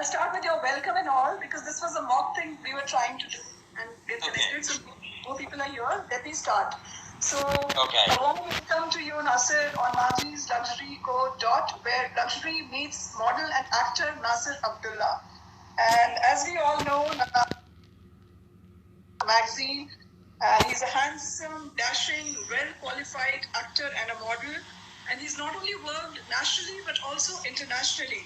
I'll start with your welcome and all because this was a mock thing we were trying to do and get connected. So more people are here. Let me start. So a warm welcome to you, Nasir, on Margie's Luxury Code where luxury meets model and actor Nasir Abdullah. And as we all know, magazine. He's a handsome, dashing, well-qualified actor and a model. And he's not only worked nationally but also internationally.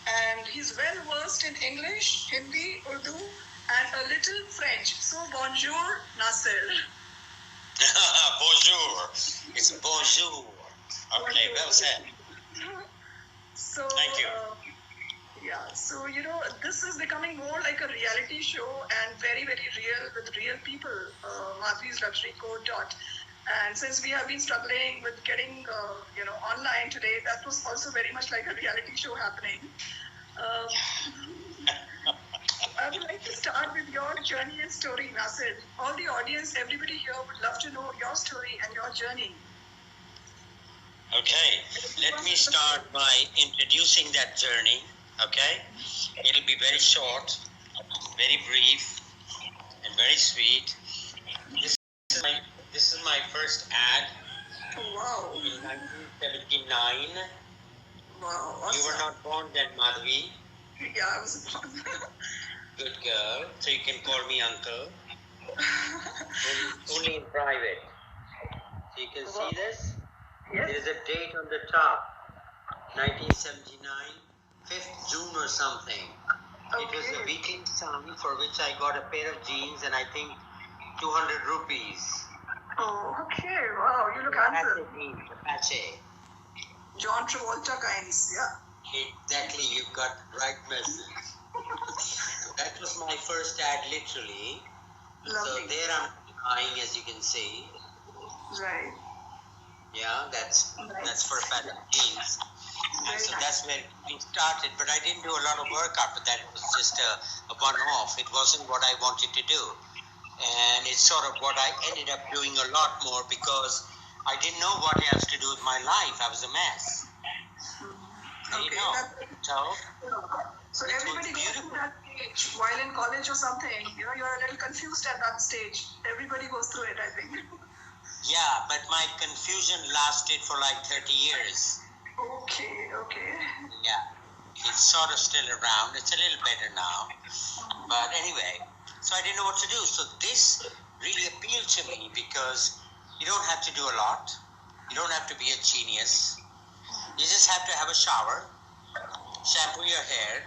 And he's well-versed in English, Hindi, Urdu, and a little French. So bonjour, Nasir. Bonjour. It's bonjour. Okay, well said. So, thank you. So, this is becoming more like a reality show and very, very real with real people, Margie's Luxury Code. And since we have been struggling with getting, online today, that was also very much like a reality show happening. I would like to start with your journey and story, Nasir. All the audience, everybody here would love to know your story and your journey. Okay, let me start by introducing that journey. Okay, it'll be very short, very brief, and very sweet. This is my first ad. Wow. In 1979. Wow. Awesome. You were not born then, Madhavi. Yeah, I was born. Good girl. So you can call me uncle. Only in private. So you can see this. Yes. There is a date on the top. 1979. 5th June or something. Okay. It was the Weekly Sun for which I got a pair of jeans and I think 200 rupees. Oh, okay. Wow, you look handsome. Apache. John Travolta kinds, yeah. Exactly, you got right message. That was my first ad, literally. Lovely. So there I'm eyeing, as you can see. Right. Yeah, that's for a pair of jeans. And so that's where we started, but I didn't do a lot of work after that. It was just a one-off. It wasn't what I wanted to do. And it's sort of what I ended up doing a lot more because I didn't know what else to do with my life. I was a mess. Okay. So everybody goes through that stage while in college or something. You're a little confused at that stage. Everybody goes through it, I think. Yeah, but my confusion lasted for like 30 years. Okay. Yeah, it's sort of still around. It's a little better now. But anyway, so I didn't know what to do. So this really appealed to me because you don't have to do a lot. You don't have to be a genius. You just have to have a shower, shampoo your hair,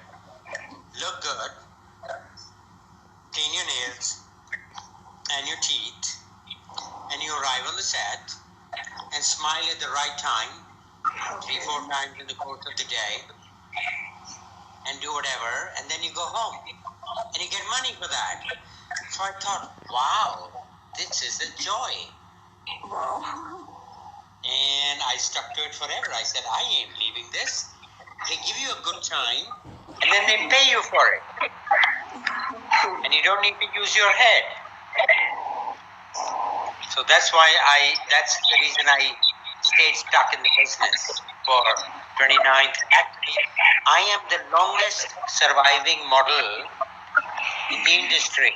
look good, clean your nails and your teeth, and you arrive on the set and smile at the right time. 3-4 times in the course of the day and do whatever, and then you go home and you get money for that. So I thought, wow, this is a joy. Wow. And I stuck to it forever. I said, I ain't leaving this. They give you a good time and then they pay you for it. And you don't need to use your head. So that's the reason I stayed stuck in the business for 29th. Actually, I am the longest surviving model in the industry.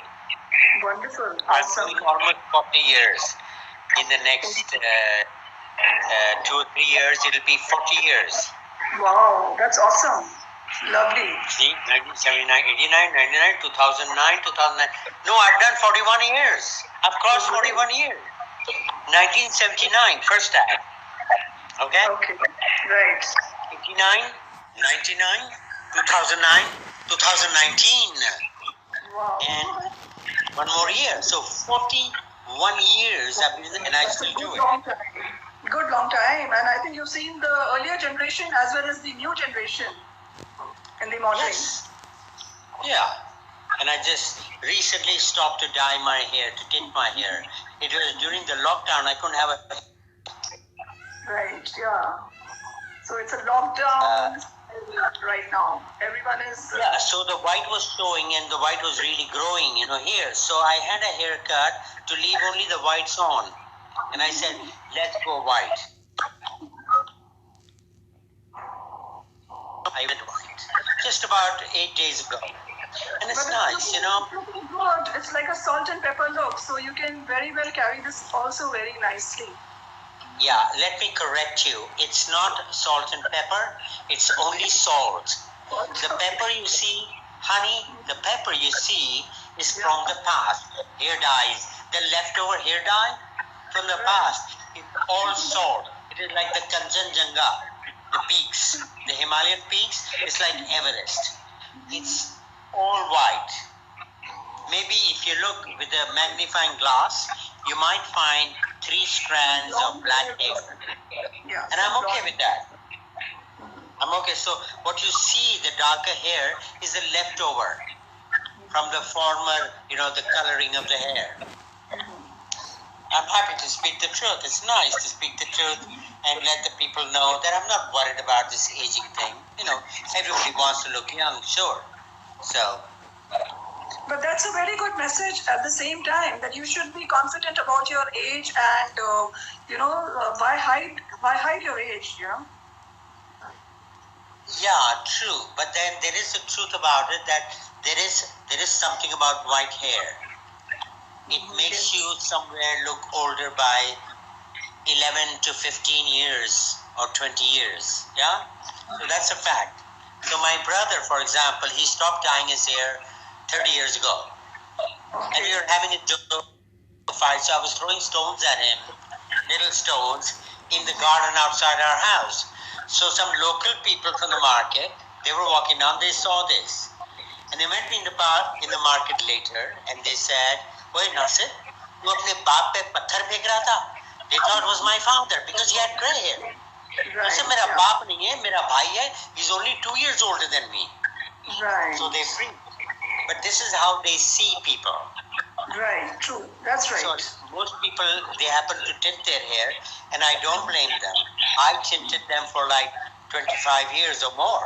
Wonderful. I'm doing almost 40 years. In the next 2 or 3 years, it'll be 40 years. Wow, that's awesome. Lovely. See, 1979, 89, 99, 2009, 2009. No, I've done 41 years. I've crossed 41 years. 1979, first ad. Okay? Okay, right. 89, 99, 2009, 2019. Wow. And one more year. So 41 years I've been, and I still do it. Good long time. And I think you've seen the earlier generation as well as the new generation in the modeling. Yes. Yeah. And I just recently stopped to dye my hair, to tint my hair. It was during the lockdown. I couldn't have a... Right, yeah. So it's a lockdown right now. Everyone is... Yeah, so the white was showing and the white was really growing, here. So I had a haircut to leave only the whites on. And I said, let's go white. I went white. just about 8 days ago. And it's nice, you know. Good. It's like a salt and pepper look, so you can very well carry this also very nicely. Yeah, let me correct you. It's not salt and pepper, it's only salt. The pepper you see, honey, the pepper you see is from the past. Hair dyes, the leftover hair dye from the past. It's all salt. It is like the Kanchenjunga, the peaks, the Himalayan peaks. It's like Everest. It's all white. Maybe if you look with a magnifying glass, you might find 3 strands of black hair. And I'm okay with that. I'm okay. So what you see, the darker hair, is the leftover from the former, you know, the coloring of the hair. I'm happy to speak the truth. It's nice to speak the truth and let the people know that I'm not worried about this aging thing. You know, everybody wants to look young, sure. So. But that's a very good message at the same time, that you should be confident about your age and, why hide your age, you know? Yeah, true. But then there is a truth about it, that there is something about white hair. It makes you somewhere look older by 11 to 15 years or 20 years. Yeah? So that's a fact. So my brother, for example, he stopped dyeing his hair 30 years ago. And we were having a fight, so I was throwing stones at him, little stones, in the garden outside our house. So some local people from the market, they were walking down, they saw this. And they met me in the market later, and they said, "Wait, Nasir, you apne baap pe patthar phek raha tha?" They thought it was my father because he had grey hair. I said, "Mera baap nahi hai, mera bhai hai. He's only 2 years older than me." Right. So they freaked. But this is how they see people. Right, true. That's right. So most people, they happen to tint their hair, and I don't blame them. I tinted them for like 25 years or more.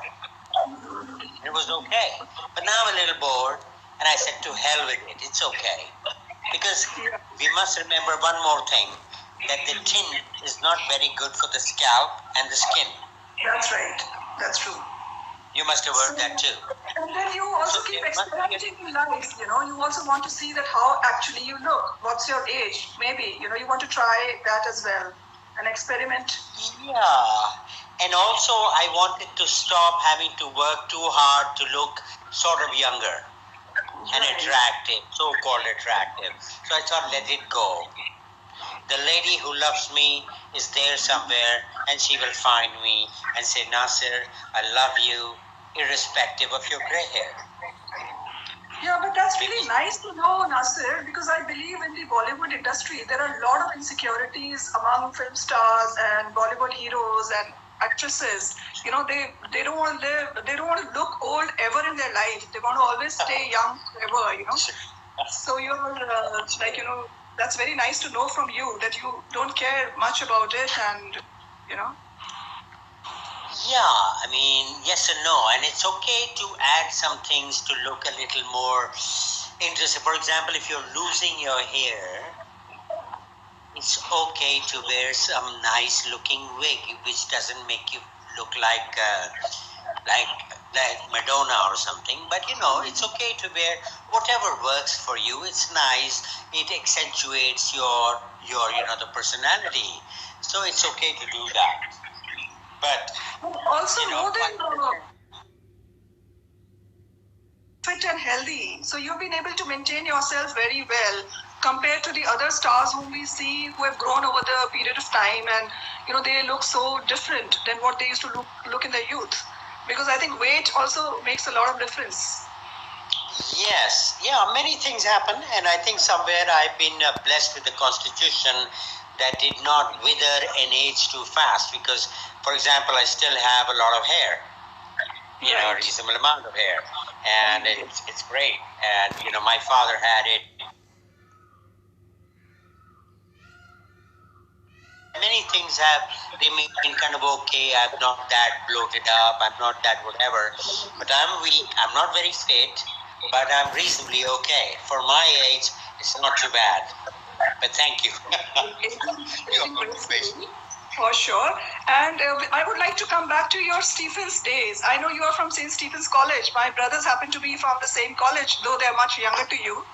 It was okay. But now I'm a little bored, and I said, to hell with it. It's okay. Because we must remember one more thing, that the tint is not very good for the scalp and the skin. That's right. That's true. You must have heard that too. And then you also keep experimenting in life, you know. You also want to see that how actually you look. What's your age? Maybe, you know, you want to try that as well. An experiment. Yeah. And also I wanted to stop having to work too hard to look sort of younger and attractive, so-called attractive. So I thought, let it go. The lady who loves me is there somewhere, and she will find me and say, "Nasir, I love you, irrespective of your gray hair." Yeah, but that's really nice to know, Nasir, because I believe in the Bollywood industry, there are a lot of insecurities among film stars and Bollywood heroes and actresses. You know, they don't want to live, they don't want to look old ever in their life. They want to always stay young forever, you know. So you're that's very nice to know from you, that you don't care much about it, and, you know. Yeah, I mean, yes and no. And it's okay to add some things to look a little more interesting. For example, if you're losing your hair, it's okay to wear some nice looking wig, which doesn't make you look like Madonna or something. But you know, it's okay to wear whatever works for you. It's nice. It accentuates your the personality. So it's okay to do that. But also, more than fit and healthy. So you've been able to maintain yourself very well compared to the other stars whom we see, who have grown over the period of time, and you know, they look so different than what they used to look in their youth. Because I think weight also makes a lot of difference. Yes, yeah, many things happen, and I think somewhere I've been blessed with the constitution that did not wither and age too fast. Because, for example, I still have a lot of hair, a reasonable amount of hair, and it's great. And you know, my father had it. Many things have remained kind of okay. I'm not that bloated up. I'm not that whatever. But I'm weak. I'm not very fit, but I'm reasonably okay. For my age, it's not too bad. But thank you. Your motivation. For sure. And I would like to come back to your Stephens days. I know you are from St. Stephen's College. My brothers happen to be from the same college, though they're much younger to you.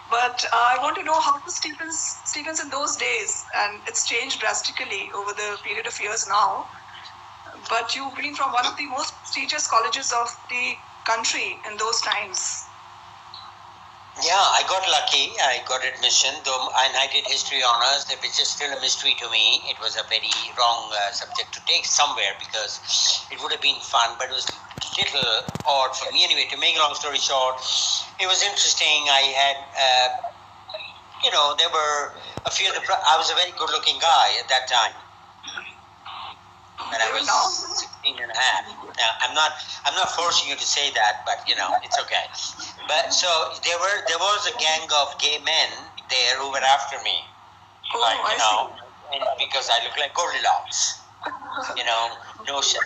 But I want to know how was Stephens in those days, and it's changed drastically over the period of years now. But you've been from one of the most prestigious colleges of the country in those times. Yeah, I got lucky. I got admission, and I did history honors, which is still a mystery to me. It was a very wrong subject to take somewhere because it would have been fun, but it was a little odd for me. Anyway, to make a long story short, it was interesting. I had, there were a few of the. I was a very good-looking guy at that time. When I was 16 and a half. Now, I'm not forcing you to say that, but it's okay. But so there was a gang of gay men there who were after me. And because I look like Goldilocks.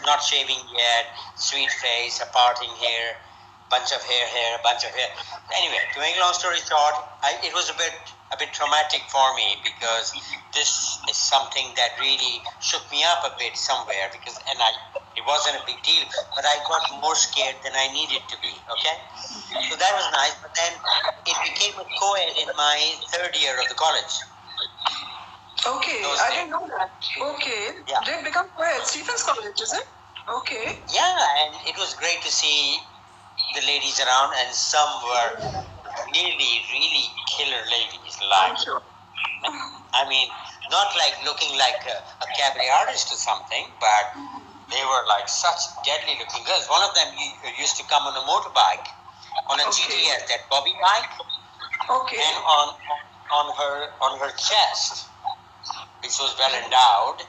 Not shaving yet, sweet face, a parting hair, bunch of hair, bunch of hair. Anyway, to make a long story short, it was a bit traumatic for me because this is something that really shook me up a bit somewhere it wasn't a big deal, but I got more scared than I needed to be, okay? So that was nice, but then it became a co-ed in my third year of the college. Okay, I didn't know that. Okay, yeah. Did it become co-ed? Stephens College, is it? Okay. Yeah, and it was great to see the ladies around, and some were really, really killer ladies. Not like looking like a cabaret artist or something, but they were like such deadly looking girls. One of them used to come on a motorbike, on a GTS, that Bobby bike. Okay. And on her chest, which was well endowed,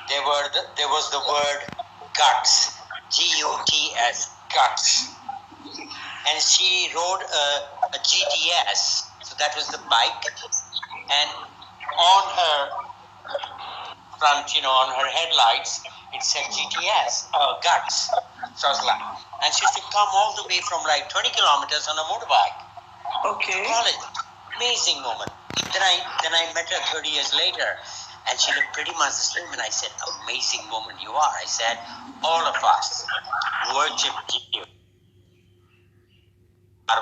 there was the word guts, GUTS, guts. And she rode a GTS, so that was the bike, and on her front, on her headlights, it said GTS, guts. So I was like, and she used to come all the way from like 20 kilometers on a motorbike. Okay. College, amazing woman. Then I met her 30 years later, and she looked pretty much the same. And I said, amazing woman you are. I said, all of us worship you.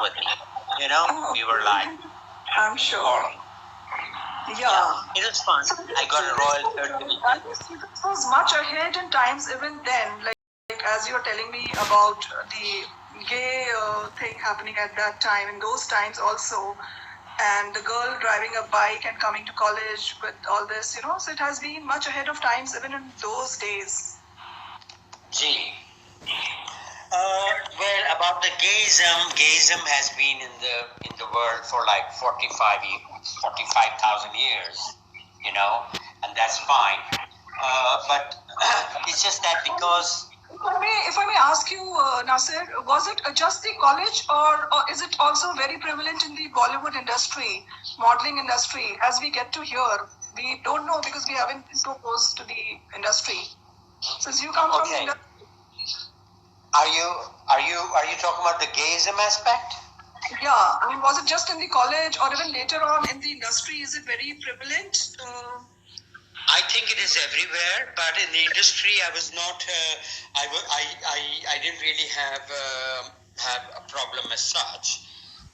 With me, we were like, I'm sure. Yeah. It was fun. I got a royal certificate. It was much ahead in times even then, like as you were telling me about the gay thing happening at that time, in those times also, and the girl driving a bike and coming to college with all this, so it has been much ahead of times even in those days. Gee. Well, about the gayism has been in the world for like 45,000 years, and that's fine. But it's just that because. If I may ask you, Nasir, was it just the college, or is it also very prevalent in the Bollywood industry, modeling industry? As we get to hear, we don't know because we haven't been so close to the industry. Since you come from the industry. Are you talking about the gayism aspect? Yeah, was it just in the college or even later on in the industry? Is it very prevalent? I think it is everywhere, but in the industry, I was not. I didn't really have a problem as such.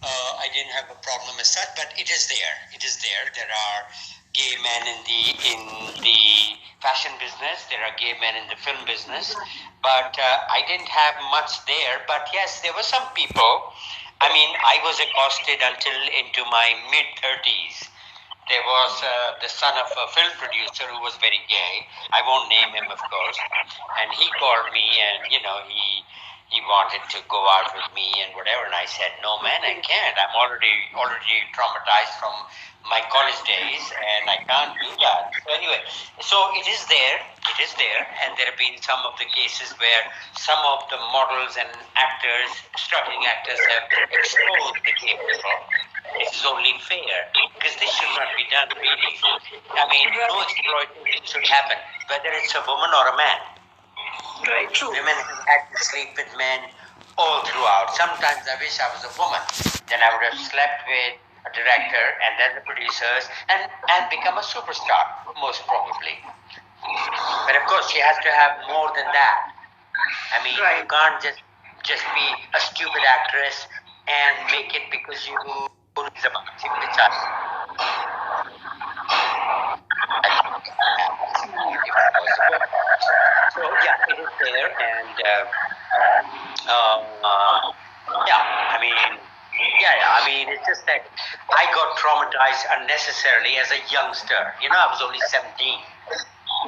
I didn't have a problem as such, but it is there. It is there. There are gay men in the fashion business. There are gay men in the film business. But I didn't have much there. But yes, there were some people. I was accosted until into my mid-30s. There was the son of a film producer who was very gay. I won't name him, of course. And he called me and, he wanted to go out with me and whatever. And I said, no, man, I can't. I'm already traumatized from my college days and I can't do that. So anyway, it is there. And there have been some of the cases where some of the models and actors, struggling actors, have exposed the gay people. This is only fair because this should not be done, really. No exploitation should happen, whether it's a woman or a man. Right, true. Women have had to sleep with men all throughout. Sometimes I wish I was a woman. Then I would have slept with a director and then the producers and become a superstar, most probably. But of course, she has to have more than that. I mean, Right. you can't just be a stupid actress and make it because you is a stupid child. So yeah, it is there, and yeah, I mean, I mean, it's just that I got traumatized unnecessarily as a youngster. You know, I was only 17.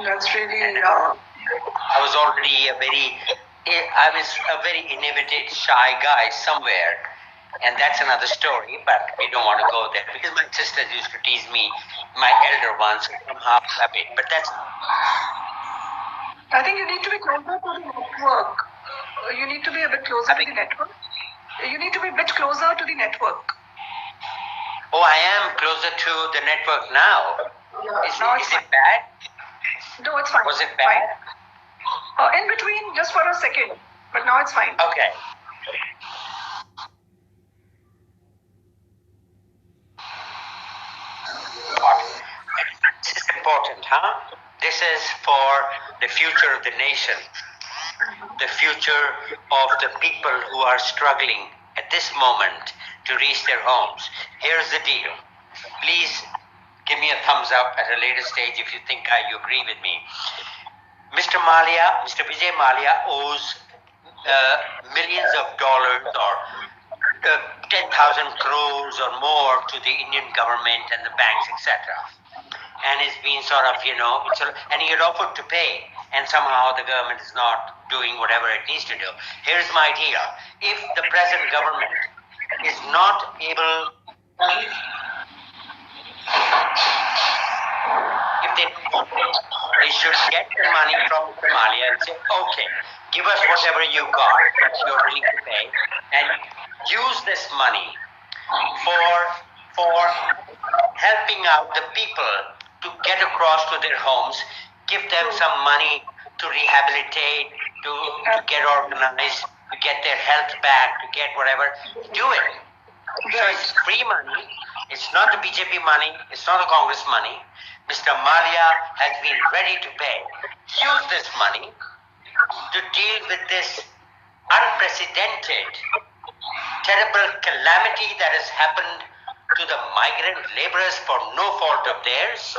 That's really. I was already a very inhibited, shy guy somewhere. And that's another story, but we don't want to go there because my sisters used to tease me, my elder ones, somehow a bit. But that's. I think you need to be closer to the network. You need to be a bit closer to the network. You need to be a bit closer to the network. Oh, I am closer to the network now. Yeah, is it bad? No, it's fine. Was it bad? In between, just for a second, but now it's fine. Okay. This is important, huh? This is for the future of the nation, the future of the people who are struggling at this moment to reach their homes. Here's the deal. Please give me a thumbs up at a later stage if you think you agree with me. Mr. Vijay Mallya owes millions of dollars or 10,000 crores or more to the Indian government and the banks, etc. And it's been sort of, and he had offered to pay, and somehow the government is not doing whatever it needs to do. Here's my idea. If the present government is not able, if they should get the money from Somalia and say, okay, give us whatever you got that you're willing to pay, and use this money for helping out the people to get across to their homes, give them some money to rehabilitate, to get organized, to get their health back, to get whatever. Do it. So it's free money. It's not the BJP money. It's not the Congress money. Mr. Mallya has been ready to pay. Use this money to deal with this unprecedented, terrible calamity that has happened to the migrant laborers for no fault of theirs.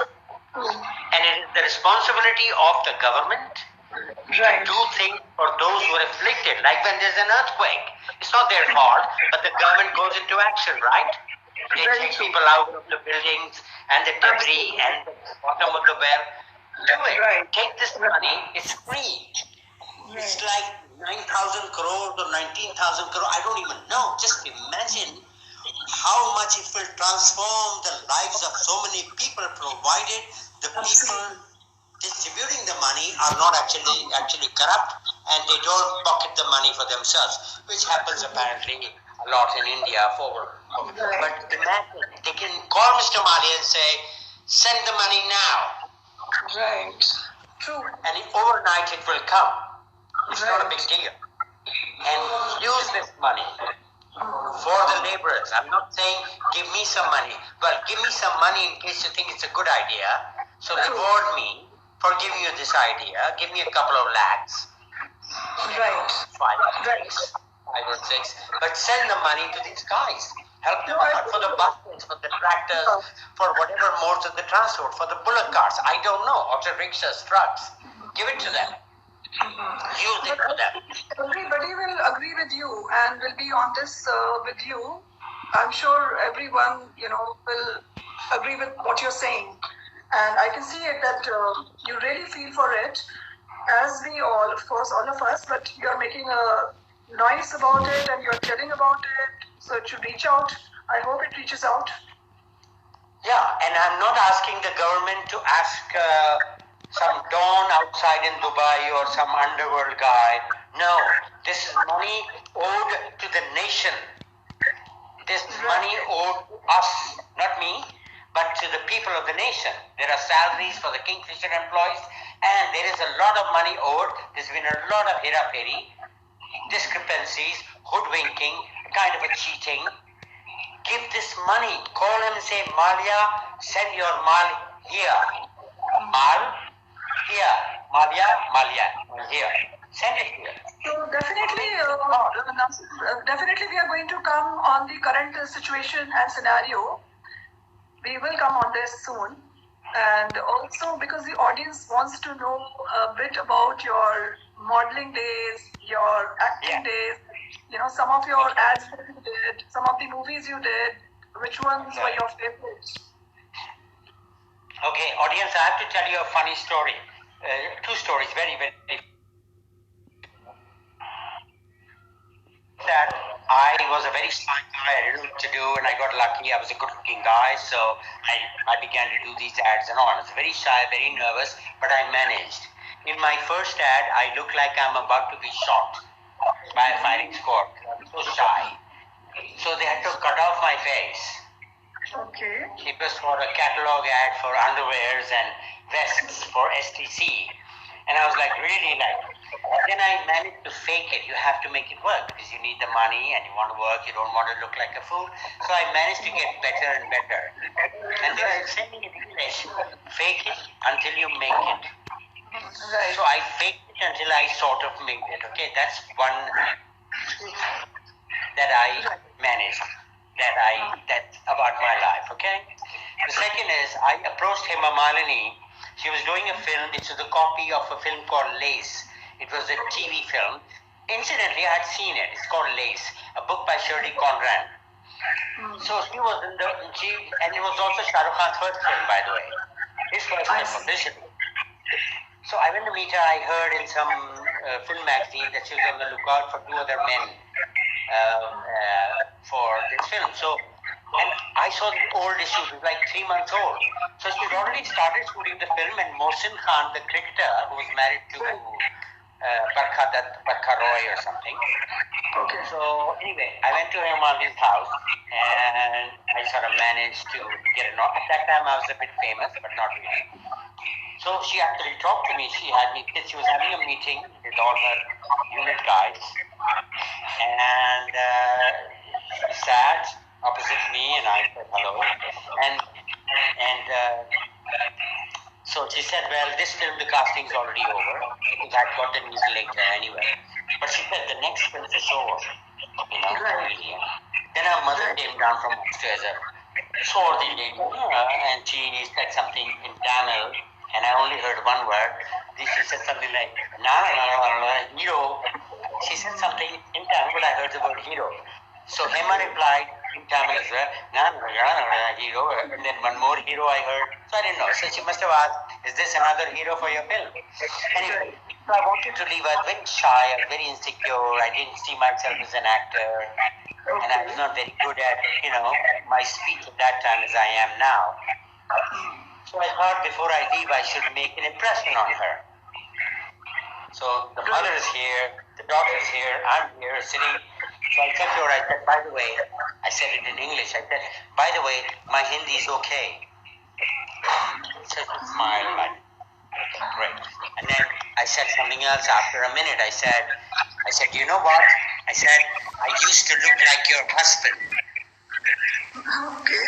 And it is the responsibility of the government to do things for those who are afflicted. Like when there's an earthquake, it's not their fault, but the government goes into action, right? They take people out of the buildings and the debris and the bottom of the well. Do it. Take this money. It's free. It's like 9,000 crores or 19,000 crores. I don't even know. Just imagine how much it will transform the lives of so many people, provided the people distributing the money are not actually corrupt and they don't pocket the money for themselves, which happens apparently a lot in India. But imagine, they can call Mr. Mallya and say, send the money now. Right. True. And overnight it will come. It's not a big deal. And use this money for the laborers. I'm not saying give me some money. Well, give me some money in case you think it's a good idea. So reward me for giving you this idea. Give me a couple of lakhs. Right. Five or six. But send the money to these guys. Help them out for the buses, for the tractors, for whatever modes of the transport, for the bullock carts. I don't know. Auto rickshaws, trucks. Give it to them. Use it for them. Everybody will agree with you and will be on this with you. I'm sure everyone, will agree with what you're saying. And I can see it that you really feel for it, as we all, of course, all of us, but you're making a noise about it and you're telling about it. So it should reach out. I hope it reaches out. Yeah, and I'm not asking the government to ask some don outside in Dubai or some underworld guy. No, this is money owed to the nation. This money owed to us, not me, but to the people of the nation. There are salaries for the Kingfisher employees, and there is a lot of money owed. There's been a lot of hera-pheri, discrepancies, hoodwinking, kind of a cheating. Give this money. Call him and say, Mallya, send your mal here. Mal, Malia, here. Send it here. So definitely, definitely we are going to come on the current situation and scenario. We will come on this soon. And also because the audience wants to know a bit about your modeling days, your acting days, some of your ads that you did, some of the movies you did, which ones were your favorites? Okay, audience, I have to tell you a funny story. Two stories, very, very. That I was a very shy guy, I didn't know what to do, and I got lucky. I was a good-looking guy, so I began to do these ads and all. I was very shy, very nervous, but I managed. In my first ad, I looked like I'm about to be shot by a firing squad. I was so shy. So they had to cut off my face. Okay. It was for a catalog ad for underwears and vests for STC. And I was like, really like, then I managed to fake it. You have to make it work because you need the money and you want to work. You don't want to look like a fool. So I managed to get better and better. And they were saying in English, fake it until you make it. Right. So I faked it until I sort of made it. Okay, that's one that I managed. That's about my life. Okay. The second is I approached Hema Malini. She was doing a film. It was a copy of a film called Lace. It was a TV film. Incidentally, I had seen it. It's called Lace, a book by Shirley Conran. So she was and it was also Shah Rukh Khan's first film, by the way. His first film officially. So I went to meet her. I heard in some film magazine that she was on the lookout for two other men for this film. So, and I saw the old issue. It was like 3 months old. So she'd already started shooting the film, and Mohsin Khan, the cricketer, who was married to Barkha Roy or something. Okay. So anyway, I went to Malini's house, and I sort of managed to get at that time I was a bit famous, but not really. So she actually talked to me. She was having a meeting with all her unit guys, and she sat opposite me, and I said hello, and so she said, well, this film, the casting is already over, because I got the news later anyway. But she said, the next film is over, really. Then her mother came down from upstairs, a swarthy lady, and she said something in Tamil, and I only heard one word. She said something like, hero. She said something in Tamil, but I heard the word hero. So Hema replied in Tamil as well, hero, and then one more hero I heard. So I didn't know. So she must have asked, is this another hero for your film? Anyway, so I wanted to leave. I was very shy, I was very insecure. I didn't see myself as an actor. And I was not very good at, my speech at that time as I am now. So I thought before I leave, I should make an impression on her. So the mother is here, the daughter is here, I'm here sitting. So I said to her, I said, by the way, I said it in English, I said, by the way, my Hindi is okay. So she smiled like, great. And then I said something else after a minute. I said, you know what? I said, I used to look like your husband. Okay.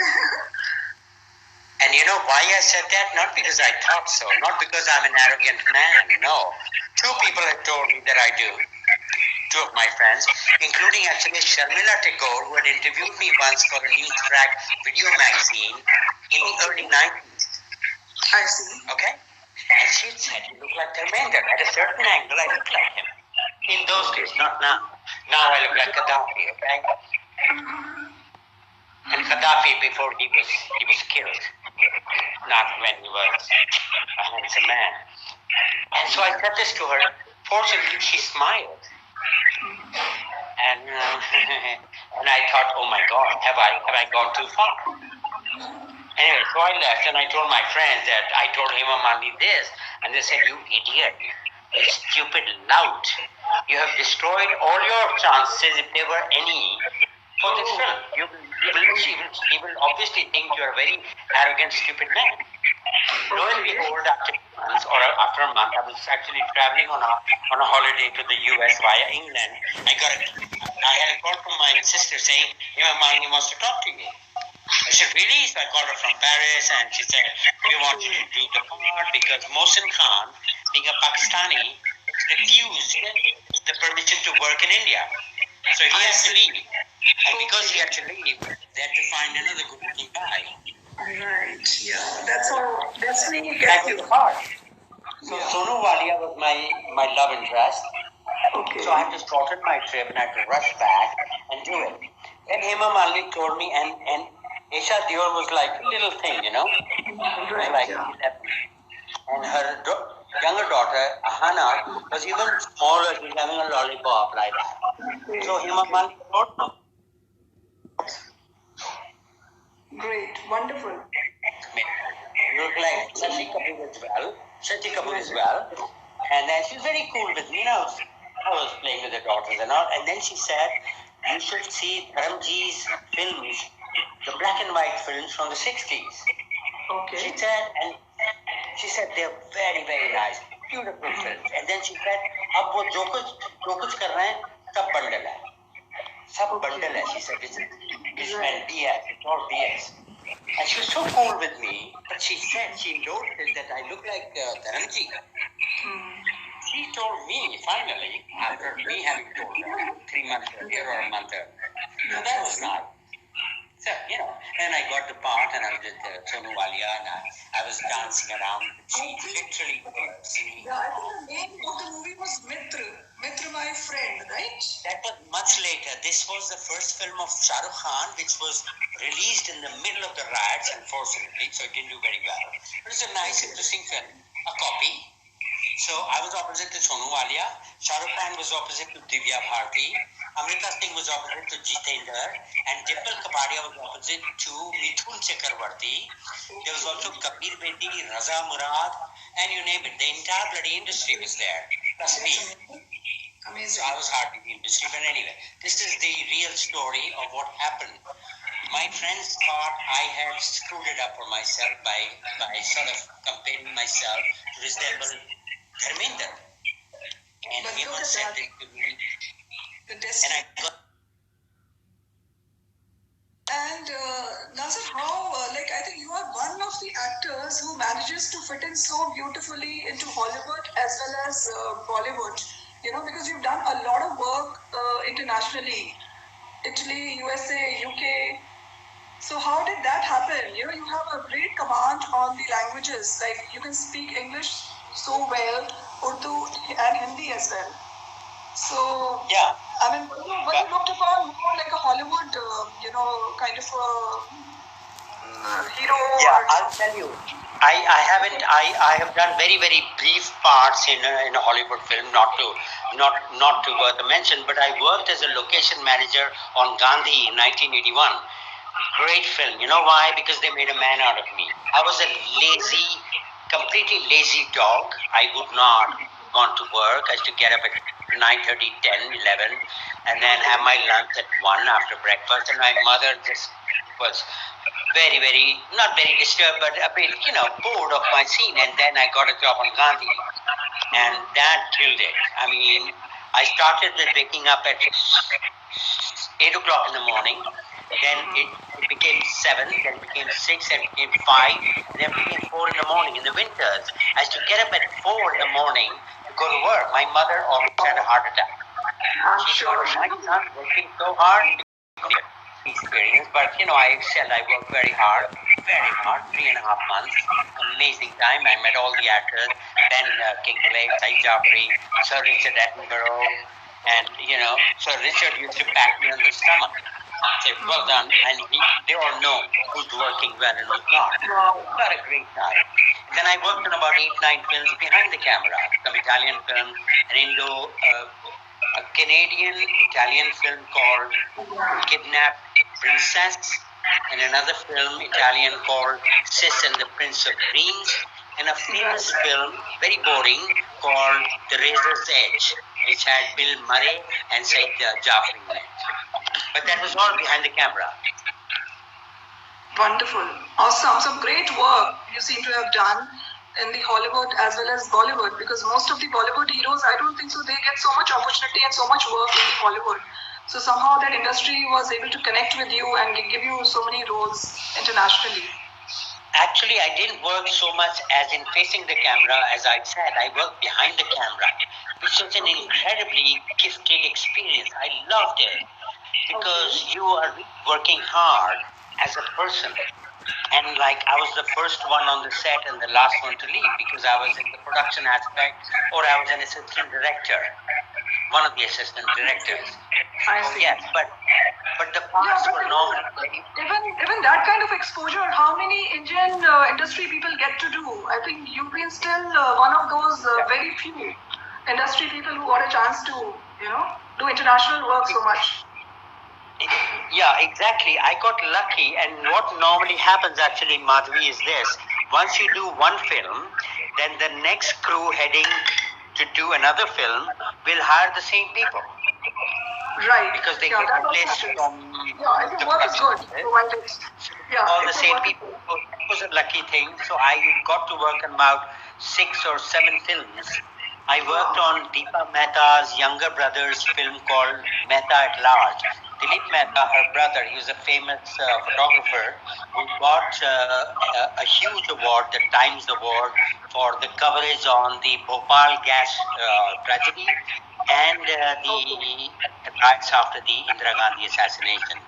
And you know why I said that? Not because I thought so, not because I'm an arrogant man, no. Two people have told me that I do. Two of my friends, including actually Sharmila Tagore, who had interviewed me once for a news track video magazine in the early 90s. I see. Okay? And she said, you look like Dharmender. At a certain angle, I look like him. In those days, not now. Now I look like Gaddafi, okay? And Gaddafi before he was killed, not when he was a handsome man. And so I said this to her. Fortunately, she smiled. And and I thought, oh my God, have I gone too far? Anyway, so I left and I told my friends that I told Hema Malini this, and they said, you idiot, you stupid lout. You have destroyed all your chances, if there were any, for this film. He will obviously think you are a very arrogant, stupid man. Lo and behold, after a month, I was actually traveling on a holiday to the US via England. I had a call from my sister saying, Hema Malini wants to talk to me. I said, really? So I called her from Paris, and she said, we want you to do the part because Mohsin Khan being a Pakistani, refused the permission to work in India. So he had to leave. And because he had to leave, they had to find another good-looking guy. Right, yeah. That's how destiny gets you. Hard. So Sonu Walia was my love interest. Okay. So I had to shorten my trip and I had to rush back and do it. Then Hema Malini told me, and Isha Dior was like a little thing, you know? It was like 11. And her younger daughter, Ahana, was even smaller. She was having a lollipop like that. So Hema Malini told me. Great, wonderful. Look like Shashi Kapoor as well. And then she was very cool with me. I was playing with the daughters and all. And then she said, you should see Dharamji's films, the black and white films from the 60s. Okay. She said they're very, very nice, beautiful films. And then she said, अब वो जो कुछ कर रहे हैं सब bundle है. सब बंडल है. She said it's BS. It's all BS. And she was so cool with me, but she said she noticed that I look like Dharamji. She told me finally, after me having told her 3 months earlier or a month earlier. So that was nice. So, and I got the part and I did Sonu Walia and I was dancing around. She literally singing. Yeah, I think the name of the movie was Mitra, my friend, right? That was much later. This was the first film of Shah Rukh Khan, which was released in the middle of the riots, unfortunately, so it didn't do very well. But it's a nice, interesting film, a copy. So I was opposite to Sonu Walia, Shah Rukh Khan was opposite to Divya Bharti, Amrita Singh was opposite to Jitendra, and Dimple Kapadia was opposite to Mithun Chakravarti. There was also Kabir Bedi, Raza Murad, and you name it. The entire bloody industry was there, plus me. Amazing. So I was hardly in the industry, but anyway, this is the real story of what happened. My friends thought I had screwed it up for myself by sort of comparing myself to resemble Dharmender. And everyone said it to me. And Nasir, how, I think you are one of the actors who manages to fit in so beautifully into Hollywood as well as Bollywood, because you've done a lot of work internationally, Italy, USA, UK. So how did that happen? You have a great command on the languages, you can speak English so well, Urdu and Hindi as well. So, yeah. I mean, were you looked upon more like a Hollywood, kind of a hero? Yeah, I'll tell you. I have done very, very brief parts in a Hollywood film, not to worth a mention, but I worked as a location manager on Gandhi in 1981. Great film. You know why? Because they made a man out of me. I was a completely lazy dog. I would not want to work. I used to get up at 9:30, 10, 11, and then have my lunch at 1 after breakfast. And my mother just was very, very, not very disturbed, but a bit, bored of my scene. And then I got a job on Gandhi, and that killed it. I mean, I started with waking up at 8 o'clock in the morning. Then it became 7, then it became 6, then it became 5, then it became 4 in the morning. In the winters, I used to get up at 4 in the morning to go to work. My mother almost had a heart attack. She thought, my son working so hard. Experience, but I excelled. I worked very hard, 3.5 months. Amazing time. I met all the actors, Ben Kingsley, Saeed Jaffrey, Sir Richard Attenborough, and Sir Richard used to pat me on the stomach. Say, well done, and they all know who's working well and who's not. What a great time. Then I worked on about 8-9 films behind the camera, some Italian films, a Canadian-Italian film called Kidnapped Princess, and another film, Italian, called Sis and the Prince of Dreams, and a famous film, very boring, called The Razor's Edge, which had Bill Murray and Saeed Jaffrey in it. But that was all behind the camera. Wonderful. Awesome. Some great work you seem to have done in the Hollywood as well as Bollywood, because most of the Bollywood heroes, I don't think so, they get so much opportunity and so much work in the Hollywood. So somehow that industry was able to connect with you and give you so many roles internationally. Actually, I didn't work so much as in facing the camera. As I said, I worked behind the camera, which was an incredibly gifted experience. I loved it because you are working hard as a person. And like I was the first one on the set and the last one to leave because I was in the production aspect, or I was an assistant director, one of the assistant directors. Yes, but the parts were normal. Even that kind of exposure, how many Indian industry people get to do? I think you've been still one of those very few industry people who got a chance to, do international work so much. Yeah, exactly. I got lucky, and what normally happens actually, Madhvi, is this. Once you do one film, then the next crew heading to do another film will hire the same people. Right. Because they get replaced from I think work is good. All the same people. So it was a lucky thing. So I got to work on about 6 or 7 films. I worked on Deepa Mehta's younger brother's film called Mehta at Large. Dilip Mehta, her brother, he was a famous photographer who got a huge award, the Times Award, for the coverage on the Bhopal gas tragedy and the riots after the Indira Gandhi assassination.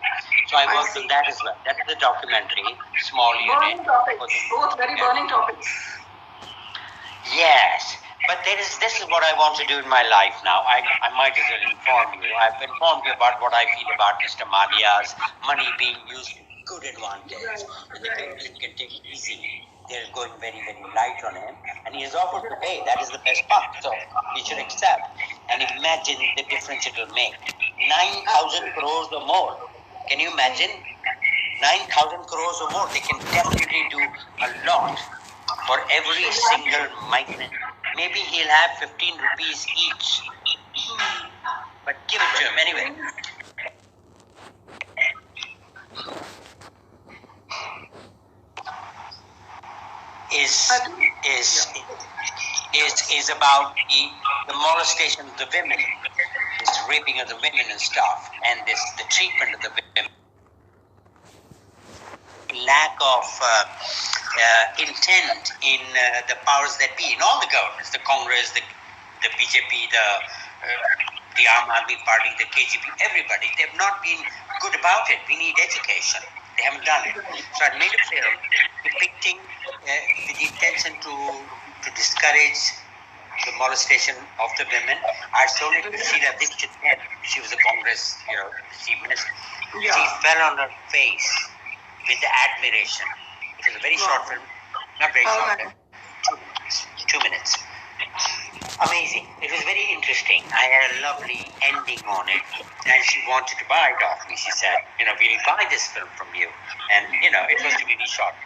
So I worked on that as well. That is a documentary, small unit. Burning topics, both very burning topics. Yes. But this is what I want to do in my life now. I might as well inform you. I've informed you about what I feel about Mr. Malia's money being used to good advantage. And the government can take it easy. They're going very, very light on him. And he has offered to pay. That is the best part. So we should accept. And imagine the difference it will make. 9,000 crores or more. Can you imagine? 9,000 crores or more. They can definitely do a lot for every single migrant. Maybe he'll have 15 rupees each. But give it to him anyway. Is about the molestation of the women, this raping of the women and stuff, and the treatment of the women. Lack of intent in the powers that be, in all the governments, the Congress, the BJP, the Aam Aadmi Party, the KGP, everybody, they've not been good about it. We need education. They haven't done it. So I made a film depicting the intention to discourage the molestation of the women. I shown it to Sheila Dixit. She was a Congress, chief minister. Yeah. She fell on her face with the admiration. It was a very short film, not very short, 2 minutes. Amazing. It was very interesting. I had a lovely ending on it, and she wanted to buy it off me. She said, we'll buy this film from you. And, it was to be reshot.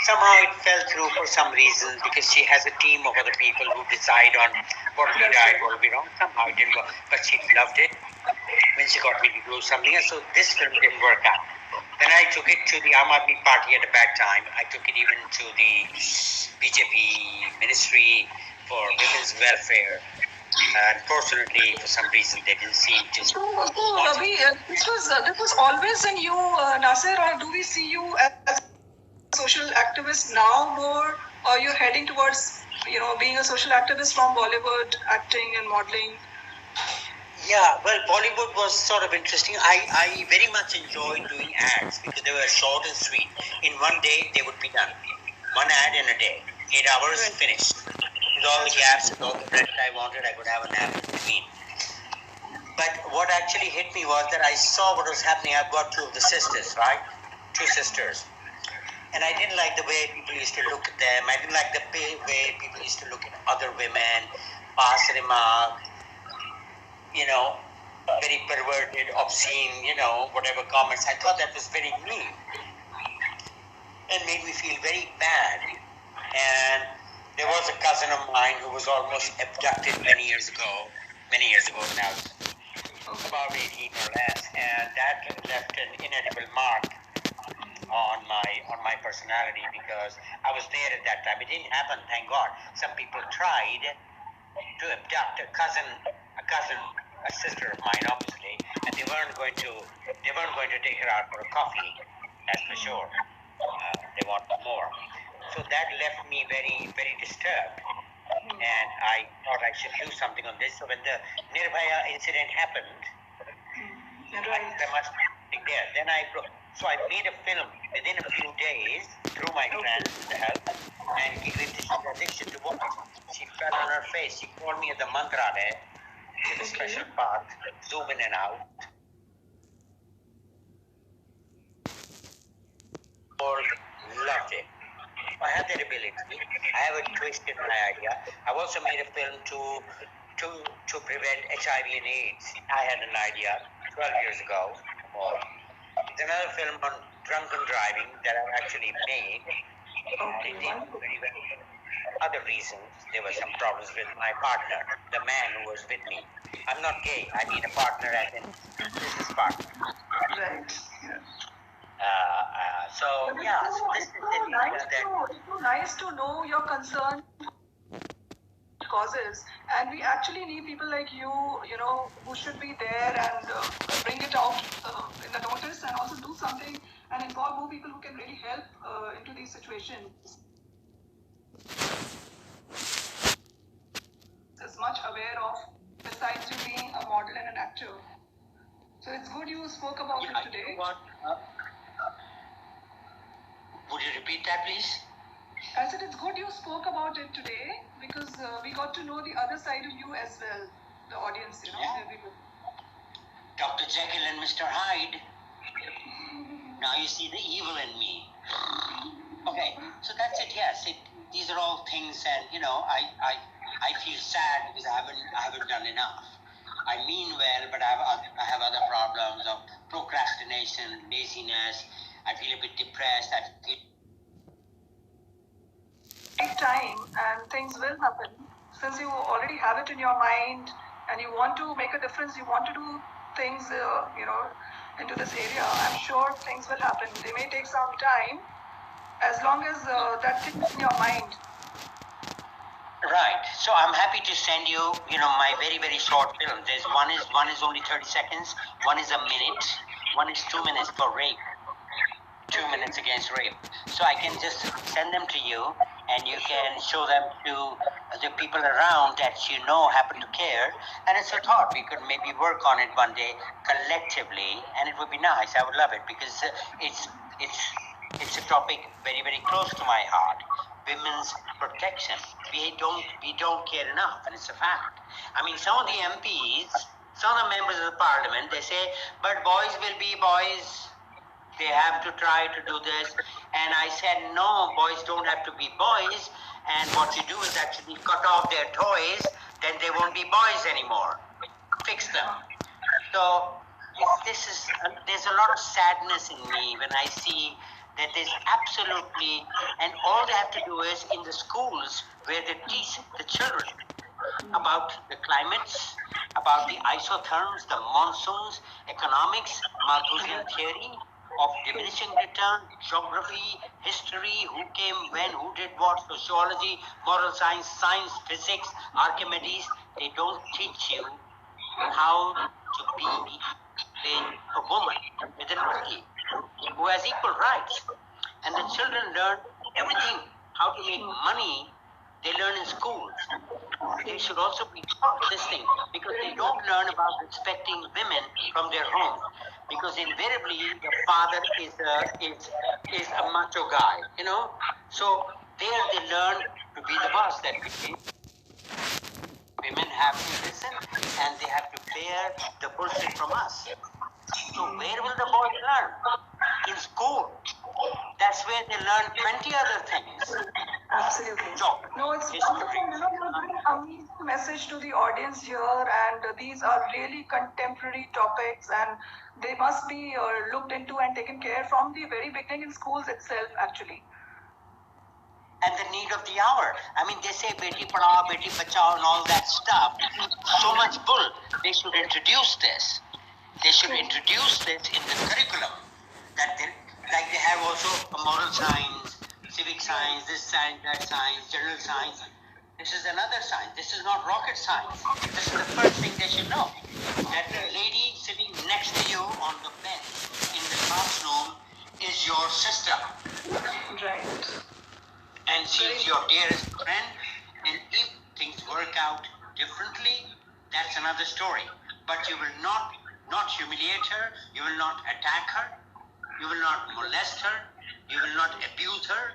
Somehow it fell through for some reason because she has a team of other people who decide on what will be right, what will be wrong. Somehow it didn't go. But she loved it when she got me to do something else. So this film didn't work out. Then I took it to the Aam Aadmi Party at a bad time. I took it even to the BJP Ministry for Women's Welfare. Unfortunately, for some reason, they didn't seem to. So, Ravi, this was always in you, Nasir, or do we see you as a social activist now more, or you're heading towards, being a social activist from Bollywood, acting and modeling? Yeah, well, Bollywood was sort of interesting. I very much enjoyed doing ads because they were short and sweet. In one day, they would be done. One ad in a day. 8 hours, finished. With all the gaps, with all the rest I wanted, I could have a nap in between. But what actually hit me was that I saw what was happening. I've got 2 of the sisters, right? 2 sisters. And I didn't like the way people used to look at them. I didn't like the way people used to look at other women, pass remark, very perverted, obscene, whatever comments. I thought that was very mean and made me feel very bad. And there was a cousin of mine who was almost abducted many years ago now, about 18 or less, and that left an inedible mark on my personality because I was there at that time. It didn't happen, thank God. Some people tried to abduct a sister of mine, obviously, and they weren't going to take her out for a coffee. That's for sure. They want more. So that left me very, very disturbed. And I thought I should do something on this. So when the Nirbhaya incident happened, there must be something there. Then I made a film within a few days through my friends' help, and gave it to Addiction to watch. She fell on her face. She called me at the Mantralaya with a special path, zoom in and out. All loved it. I had that ability. I have a twist in my idea. I've also made a film to prevent HIV and AIDS. I had an idea 12 years ago. There's another film on drunken driving that I've actually made. It didn't do very well. Other reasons, there were some problems with my partner, the man who was with me. I'm not gay. I mean a partner as in business partner. Right. So this is it's so nice to know your concern causes, and we actually need people like you, who should be there and bring it out in the notice, and also do something and involve more people who can really help into these situations. As much aware of, besides you being a model and an actor. So it's good you spoke about it today. Would you repeat that, please? I said it's good you spoke about it today, because we got to know the other side of you as well, the audience, Dr. Jekyll and Mr. Hyde. Now you see the evil in me. Okay, so that's it. Yes, these are all things, and I feel sad because I haven't done enough. I mean well, but I have other problems of procrastination, laziness. I feel a bit depressed. Take time and things will happen. Since you already have it in your mind and you want to make a difference, you want to do things, into this area, I'm sure things will happen. They may take some time, as long as that thing is in your mind. Right. So I'm happy to send you, my very, very short film. There's one is only 30 seconds, one is a minute, one is 2 minutes for rape. 2 minutes against rape. So I can just send them to you, and you can show them to the people around that happen to care. And it's a thought. We could maybe work on it one day collectively, and it would be nice. I would love it, because it's a topic very, very close to my heart. Women's protection. We don't care enough, and it's a fact. I mean, some of the MPs, some of the members of the parliament, they say, but boys will be boys. They have to try to do this. And I said, no, boys don't have to be boys. And what you do is actually cut off their toys, then they won't be boys anymore. Fix them. So there's a lot of sadness in me when I see that there's absolutely, and all they have to do is in the schools where they teach the children about the climates, about the isotherms, the monsoons, economics, Malthusian theory, of diminishing return, geography, history, who came when, who did what, sociology, moral science, physics, Archimedes. They don't teach you how to be a woman with an body who has equal rights. And the children learn everything, how to make money. They learn in schools. They should also be taught this thing, because they don't learn about respecting women from their home. Because invariably the father is a macho guy, So there they learn to be the boss. That women have to listen, and they have to bear the bullshit from us. So where will the boys learn? In school. That's where they learn 20 other things. Absolutely. No, it's a message to the audience here, and these are really contemporary topics, and they must be looked into and taken care from the very beginning in schools itself, actually. And the need of the hour. I mean, they say Beti Padhao, Beti Bachao and all that stuff. So much bull. They should introduce this. They should introduce this in the curriculum. Like they have also moral science, civic science, this science, that science, general science. This is another science. This is not rocket science. This is the first thing they should know. That the lady sitting next to you on the bench in the classroom is your sister. Right. And she's your dearest friend, and if things work out differently, that's another story. But you will not humiliate her, you will not attack her, you will not molest her, you will not abuse her.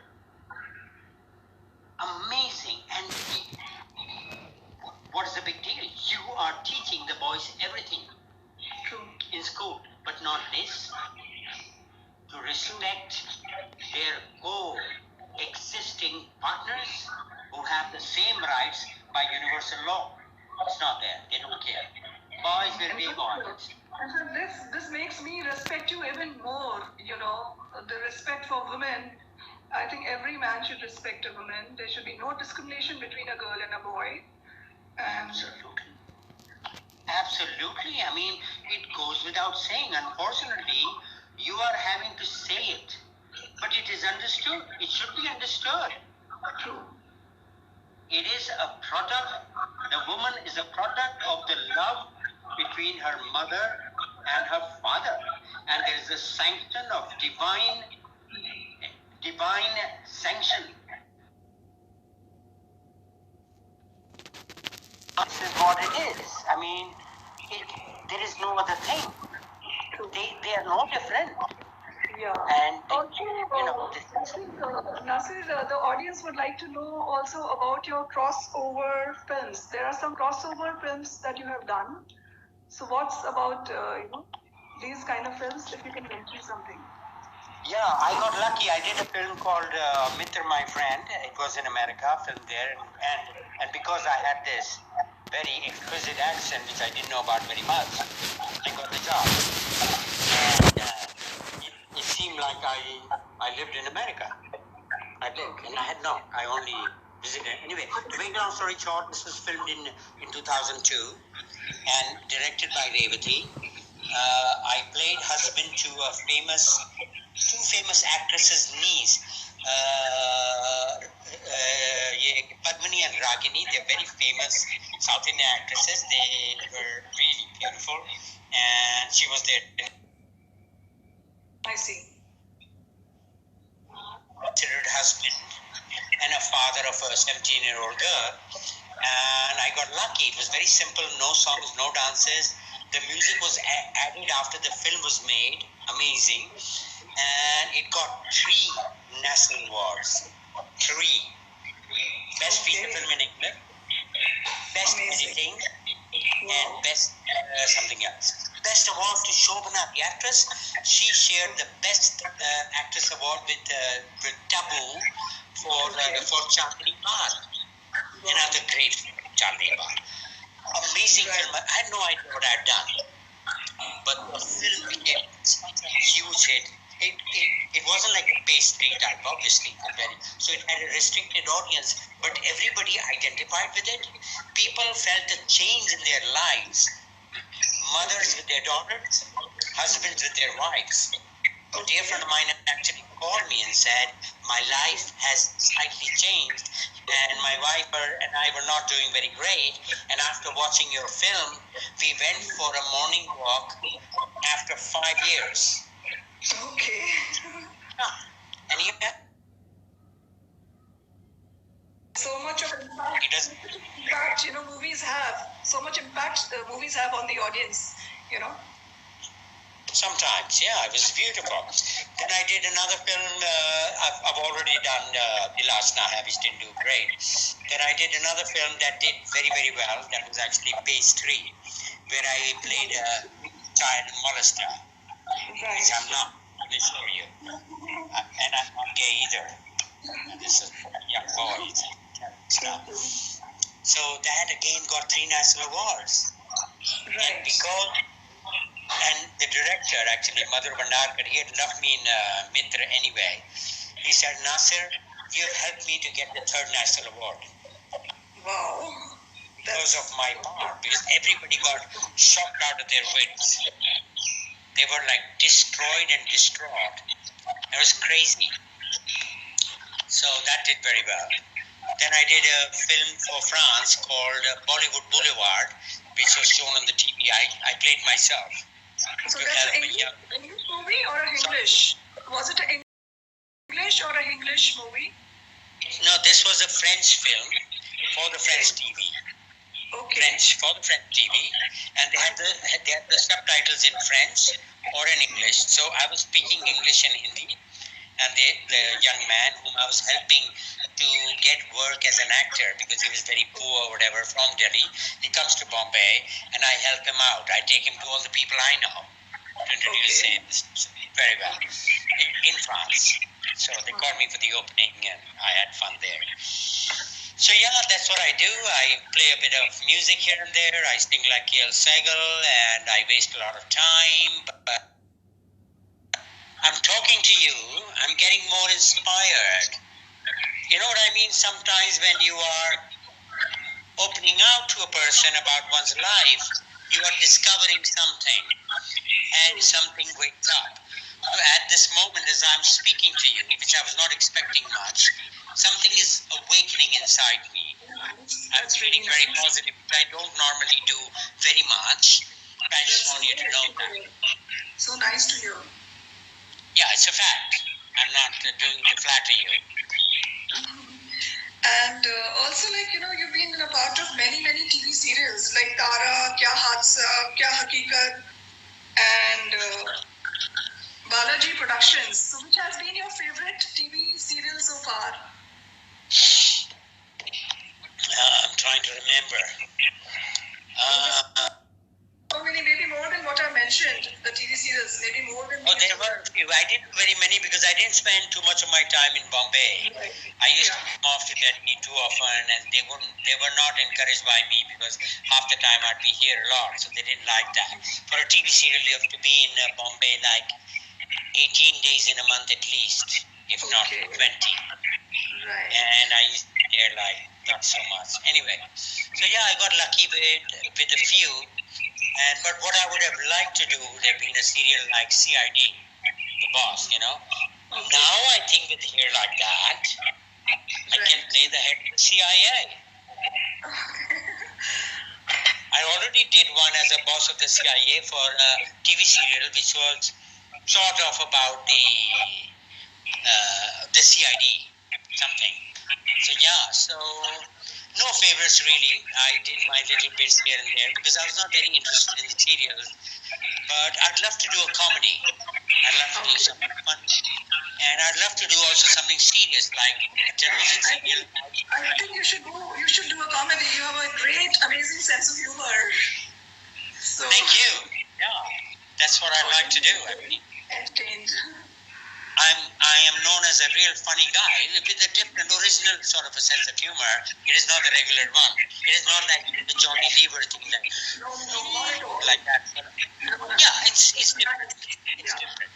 Amazing. And what is the big deal? You are teaching the boys everything. True. In school, but not this. To respect their co-existing partners who have the same rights by universal law. It's not there. They don't care. Boys will be boys. And so this makes me respect you even more. You know, the respect for women. I think every man should respect a woman. There should be no discrimination between a girl and a boy. And absolutely. Absolutely. I mean, it goes without saying. Unfortunately, you are having to say it. But it is understood. It should be understood. True. It is a product, the woman is a product of the love between her mother and her father. And there is a sanction of divine sanction. This is what it is. I mean, there is no other thing. They are no different. Yeah. And also, Nasir, the audience would like to know also about your crossover films. There are some crossover films that you have done. So what's about these kind of films? If you can mention something. Yeah, I got lucky. I did a film called Mitra, My Friend. It was in America, filmed there, and because I had this very exquisite accent, which I didn't know about very much, I got the job. And it seemed like I lived in America. I did, and I only visited. Anyway, to make a long story short, this was filmed in 2002 and directed by Revati. I played husband to two famous actresses' niece, Padmini and Ragini. They're very famous South Indian actresses. They were really beautiful, and she was there. I see. Considered husband and a father of a 17-year-old girl, and I got lucky. It was very simple, no songs, no dances. The music was added after the film was made. Amazing. And it got 3 national awards. 3. Best feature film in England, best editing, and best something else. Best award to Shobana, the actress. She shared the best actress award with Tabu for Chandni Bal. Another great Chandni Bal. Amazing film. I had no idea what I'd done, but the film became a huge hit. It wasn't like a pastry type, obviously, so it had a restricted audience, but everybody identified with it. People felt a change in their lives. Mothers with their daughters, husbands with their wives. A dear friend of mine actually called me and said, my life has slightly changed, and my wife and I were not doing very great, and after watching your film, we went for a morning walk after 5 years. Okay. And you have so much of impact, movies have. So much impact movies have on the audience, Sometimes, yeah, it was beautiful. Then I did another film. I've already done Dilas Na Hai, which didn't do great. Then I did another film that did very, very well. That was actually Base 3, where I played a child molester. Which I'm not, let me show you. And I'm not gay either. This is young boys. So that again got 3 national awards. Right. And the director, actually, Madhur Bhandarkar, he had loved me in Mitra anyway. He said, Nasir, you've helped me to get the 3rd national award. Wow. Because of my part, because everybody got shocked out of their wits. They were like destroyed and distraught. It was crazy. So that did very well. Then I did a film for France called Bollywood Boulevard, which was shown on the TV. I played myself. So that's an English movie or an English? Was it an English English or an English movie? No, this was a French film for the French TV. Okay. French for the French TV, and they had the subtitles in French or in English. So I was speaking English and Hindi, and the young man whom I was helping to get work as an actor because he was very poor or whatever from Delhi, he comes to Bombay, and I help him out. I take him to all the people I know to introduce him very well in France. So they called me for the opening, and I had fun there. So yeah, that's what I do. I play a bit of music here and there. I sing like K.L. Sehgal, and I waste a lot of time. But I'm talking to you. I'm getting more inspired. You know what I mean? Sometimes when you are opening out to a person about one's life, you are discovering something, and something wakes up. At this moment, as I'm speaking to you, which I was not expecting much, something is awakening inside me. I'm feeling very positive. I don't normally do very much, but I just want you to know that. So nice to hear. Yeah, it's a fact. I'm not doing it to flatter you. And also, like, you know, you've been a part of many TV serials like Tara, Kya Hadsa, Kya Hakikat, and Balaji Productions. So which has been your favorite TV serial so far? I'm trying to remember. So many, maybe more than what I mentioned, the TV serials, maybe more than... Oh, there were a few. I didn't do very many because I didn't spend too much of my time in Bombay. Right. I used to come off to Delhi too often, and they were not encouraged by me because half the time I'd be here a lot, so they didn't like that. For a TV serial, you have to be in Bombay like 18 days in a month at least, if not 20. Right. And I used to be there like not so much. Anyway, so yeah, I got lucky with a few. But what I would have liked to do would have been a serial like CID, The Boss, you know. Now I think with hair like that, I can play the head of the CIA. I already did one as a boss of the CIA for a TV serial which was sort of about the CID, something. So yeah, no favorites really. I did my little bits here and there because I was not very interested in the serials. But I'd love to do a comedy. I'd love to do something fun. And I'd love to do also something serious like a television serial. I think you should do a comedy. You have a great, amazing sense of humor. So, thank you. Yeah, that's what I like to do. I mean, entertained. I am known as a real funny guy with a different, original sort of a sense of humor. It is not the regular one. It is not like the Johnny Lever thing that like that. Yeah, it's different. It's different.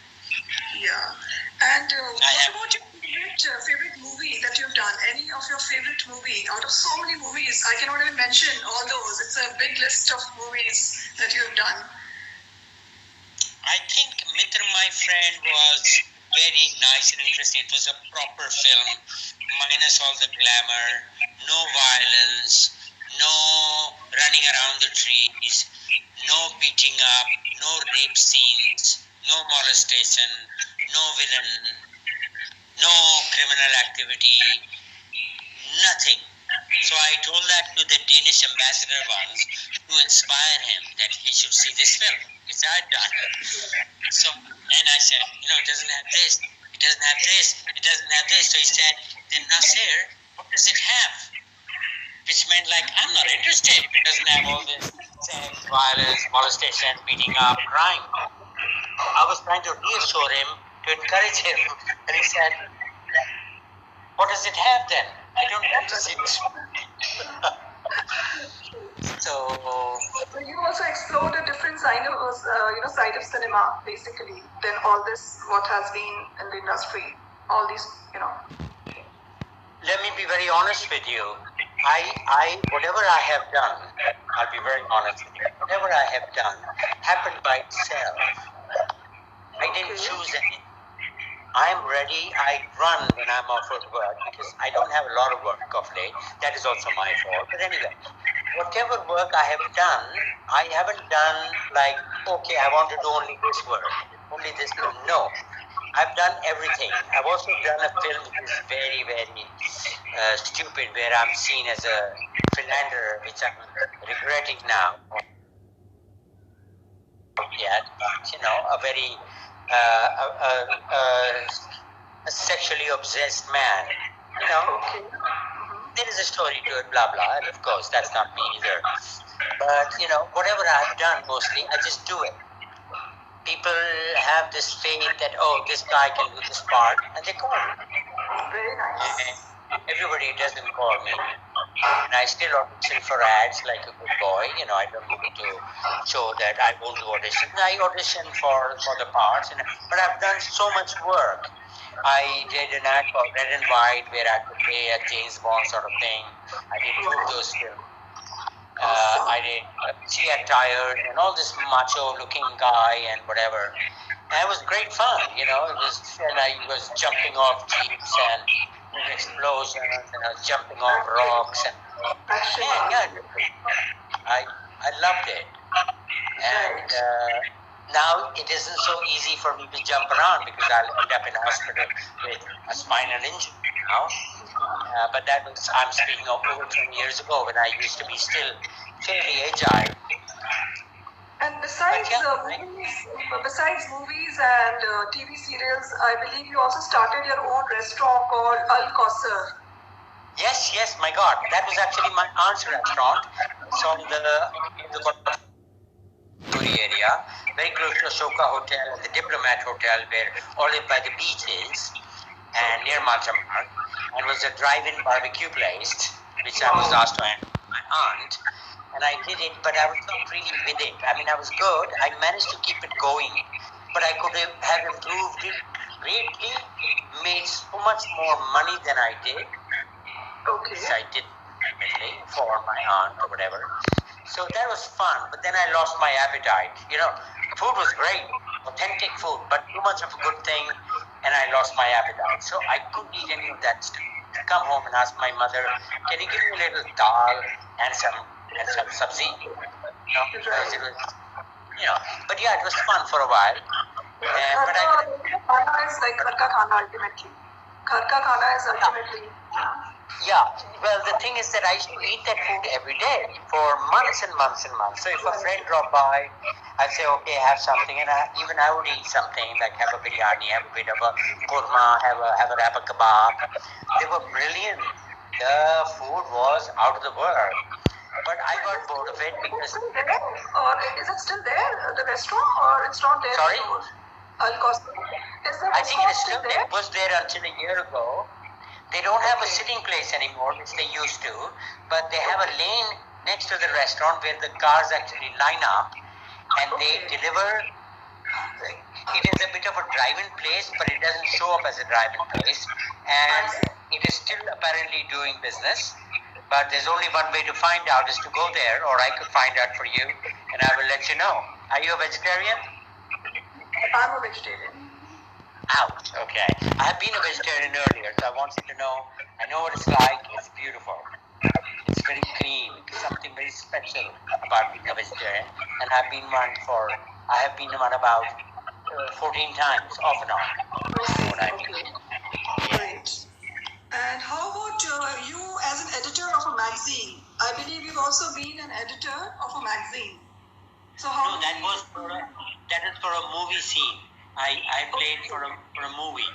Yeah. And what about your favorite movie that you've done? Any of your favorite movie? Out of so many movies, I cannot even mention all those. It's a big list of movies that you've done. I think Mitra, my friend, was very nice and interesting. It was a proper film, minus all the glamour, no violence, no running around the trees, no beating up, no rape scenes, no molestation, no villain, no criminal activity, nothing. So I told that to the Danish ambassador once to inspire him that he should see this film, which I had done. So, and I said, it doesn't have this, it doesn't have this, it doesn't have this. So he said, then Nasir, what does it have? Which meant like, I'm not interested. It doesn't have all this sex, violence, molestation, beating up, crime. I was trying to reassure him, to encourage him, and he said, what does it have then? I don't have to see this. So you also explored a different side of cinema, basically, than all this, what has been in the industry, all these, Let me be very honest with you. Whatever I have done, I'll be very honest with you, whatever I have done happened by itself. I didn't choose anything. I'm ready. I run when I'm offered work because I don't have a lot of work of late. That is also my fault. But anyway, whatever work I have done, I haven't done like, okay, I want to do only this work, only this. No. I've done everything. I've also done a film which is very, very stupid, where I'm seen as a philanderer, which I'm regretting now. Yet, but, a very a sexually obsessed man. There is a story to it, blah blah. And of course, that's not me either. But whatever I've done, mostly I just do it. People have this faith that this guy can do this part, and they call me. Very nice. And everybody doesn't call me, and I still audition for ads like a good boy. I don't need to show that I won't do audition. I audition for the parts, but I've done so much work. I did an ad for Red and White where I could play a James Bond sort of thing. I did two of those films. I did She Had Tired and all this macho looking guy and whatever. And it was great fun, and I was jumping off jeeps and explosions, and I was jumping off rocks, and I loved it. And now it isn't so easy for me to jump around because I'll end up in hospital with a spinal injury now. But that was, I'm speaking of over 20 years ago when I used to be still fairly agile. And besides movies and TV serials, I believe you also started your own restaurant called Al Kausar. Yes, my God, that was actually my aunt's restaurant. It's on the area, very close to Ashoka Hotel and the Diplomat Hotel, where all by the beach is, and near Malchamar, and was a drive-in barbecue place, which I was asked to handle by my aunt. And I did it, but I was not really with it. I mean, I was good. I managed to keep it going, but I could have improved it greatly, made so much more money than I did. Okay. Which I did primarily for my aunt or whatever. So that was fun, but then I lost my appetite. Food was great, authentic food, but too much of a good thing, and I lost my appetite. So I couldn't eat any of that stuff. I come home and ask my mother, can you give me a little dal and some sabzi? But yeah, it was fun for a while. But khana is like ghar ka khana ultimately. Ghar ka khana is ultimately. Yeah, well, the thing is that I used to eat that food every day for months and months and months. So if a friend dropped by, I'd say, okay, have something, and I would eat something, like have a biryani, have a bit of a korma, have a wrap of kebab. They were brilliant. The food was out of the world. But I got bored of it because... Or is it still there, the restaurant, or it's not there? Sorry? Al Kausar. I think it is still there. It was there until a year ago. They don't have a sitting place anymore, which they used to, but they have a lane next to the restaurant where the cars actually line up, and they deliver. It is a bit of a drive-in place, but it doesn't show up as a drive-in place, and it is still apparently doing business. But there's only one way to find out, is to go there, or I could find out for you, and I will let you know. Are you a vegetarian? I'm a vegetarian. Out. Okay. I have been a vegetarian earlier, so I want you to know. I know what it's like. It's beautiful. It's very clean. It's something very special about being a vegetarian. And I have been one about 14 times, off and on. Great. And how about you as an editor of a magazine? I believe you've also been an editor of a magazine. So how? No, that is for a movie scene. I played for a movie.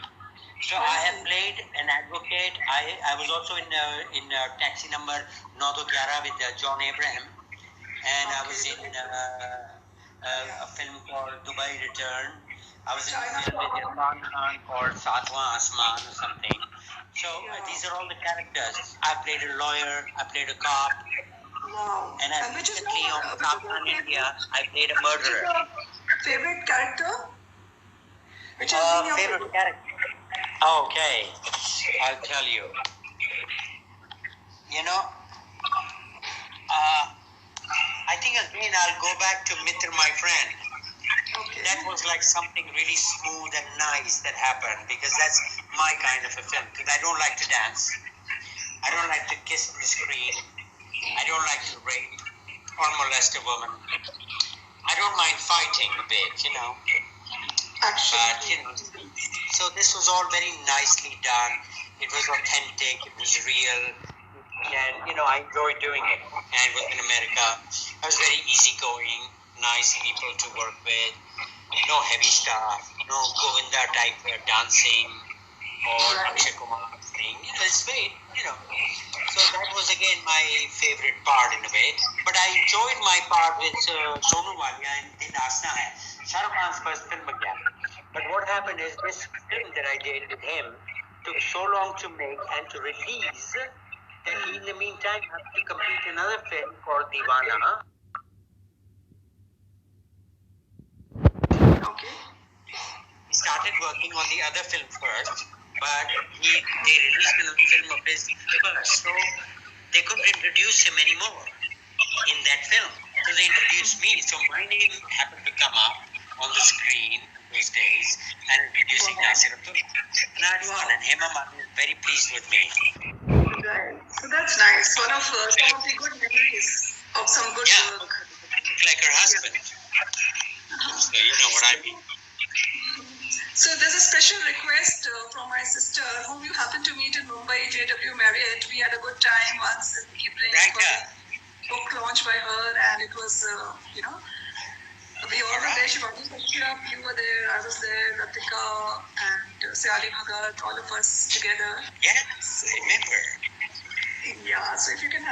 So I have played an advocate. I was also in Taxi Number 911 with John Abraham, and I was in a film called Dubai Return. I was in a film with Irfan Khan called Satwaं Asman or something. So these are all the characters. I played a lawyer. I played a cop. Wow. And recently on Pakistan India, I played a murderer. Favorite character? Which is your favorite character? Okay, I'll tell you. I think again I'll go back to Mitra, my friend. Okay. That was like something really smooth and nice that happened, because that's my kind of a film. Because I don't like to dance. I don't like to kiss the screen. I don't like to rape or molest a woman. I don't mind fighting a bit, But, so this was all very nicely done. It was authentic, it was real, and, I enjoyed doing it. And it was in America. I was very easygoing, nice people to work with, no heavy stuff, no Govinda type dancing or Akshay Kumar thing. It's great, So that was again my favorite part in a way. But I enjoyed my part with Sonu Walia and Dil Asna Hai, Shah Rukh Khan's first film again. But what happened is this film that I did with him took so long to make and to release that he in the meantime had to complete another film called Deewana. Okay. He started working on the other film first, but they released another film of his first, so they couldn't introduce him anymore in that film. So they introduced me. So my name happened to come up on the screen those days, and introducing Nasir Abdullah. And I had fun, and Hema Malini was very pleased with me. Right. So that's nice. One of some of the good memories of some good work. Like her husband. So you know what I mean. So there's a special request from my sister, whom you happened to meet in Mumbai, JW Marriott. We had a good time once in the evening for the book launch by her, and it was, we all were there. Shivani Kashyap, you were there, I was there, Ratika, and Sayali Bhagat, all of us together. Yes, I remember. Yeah, so if you can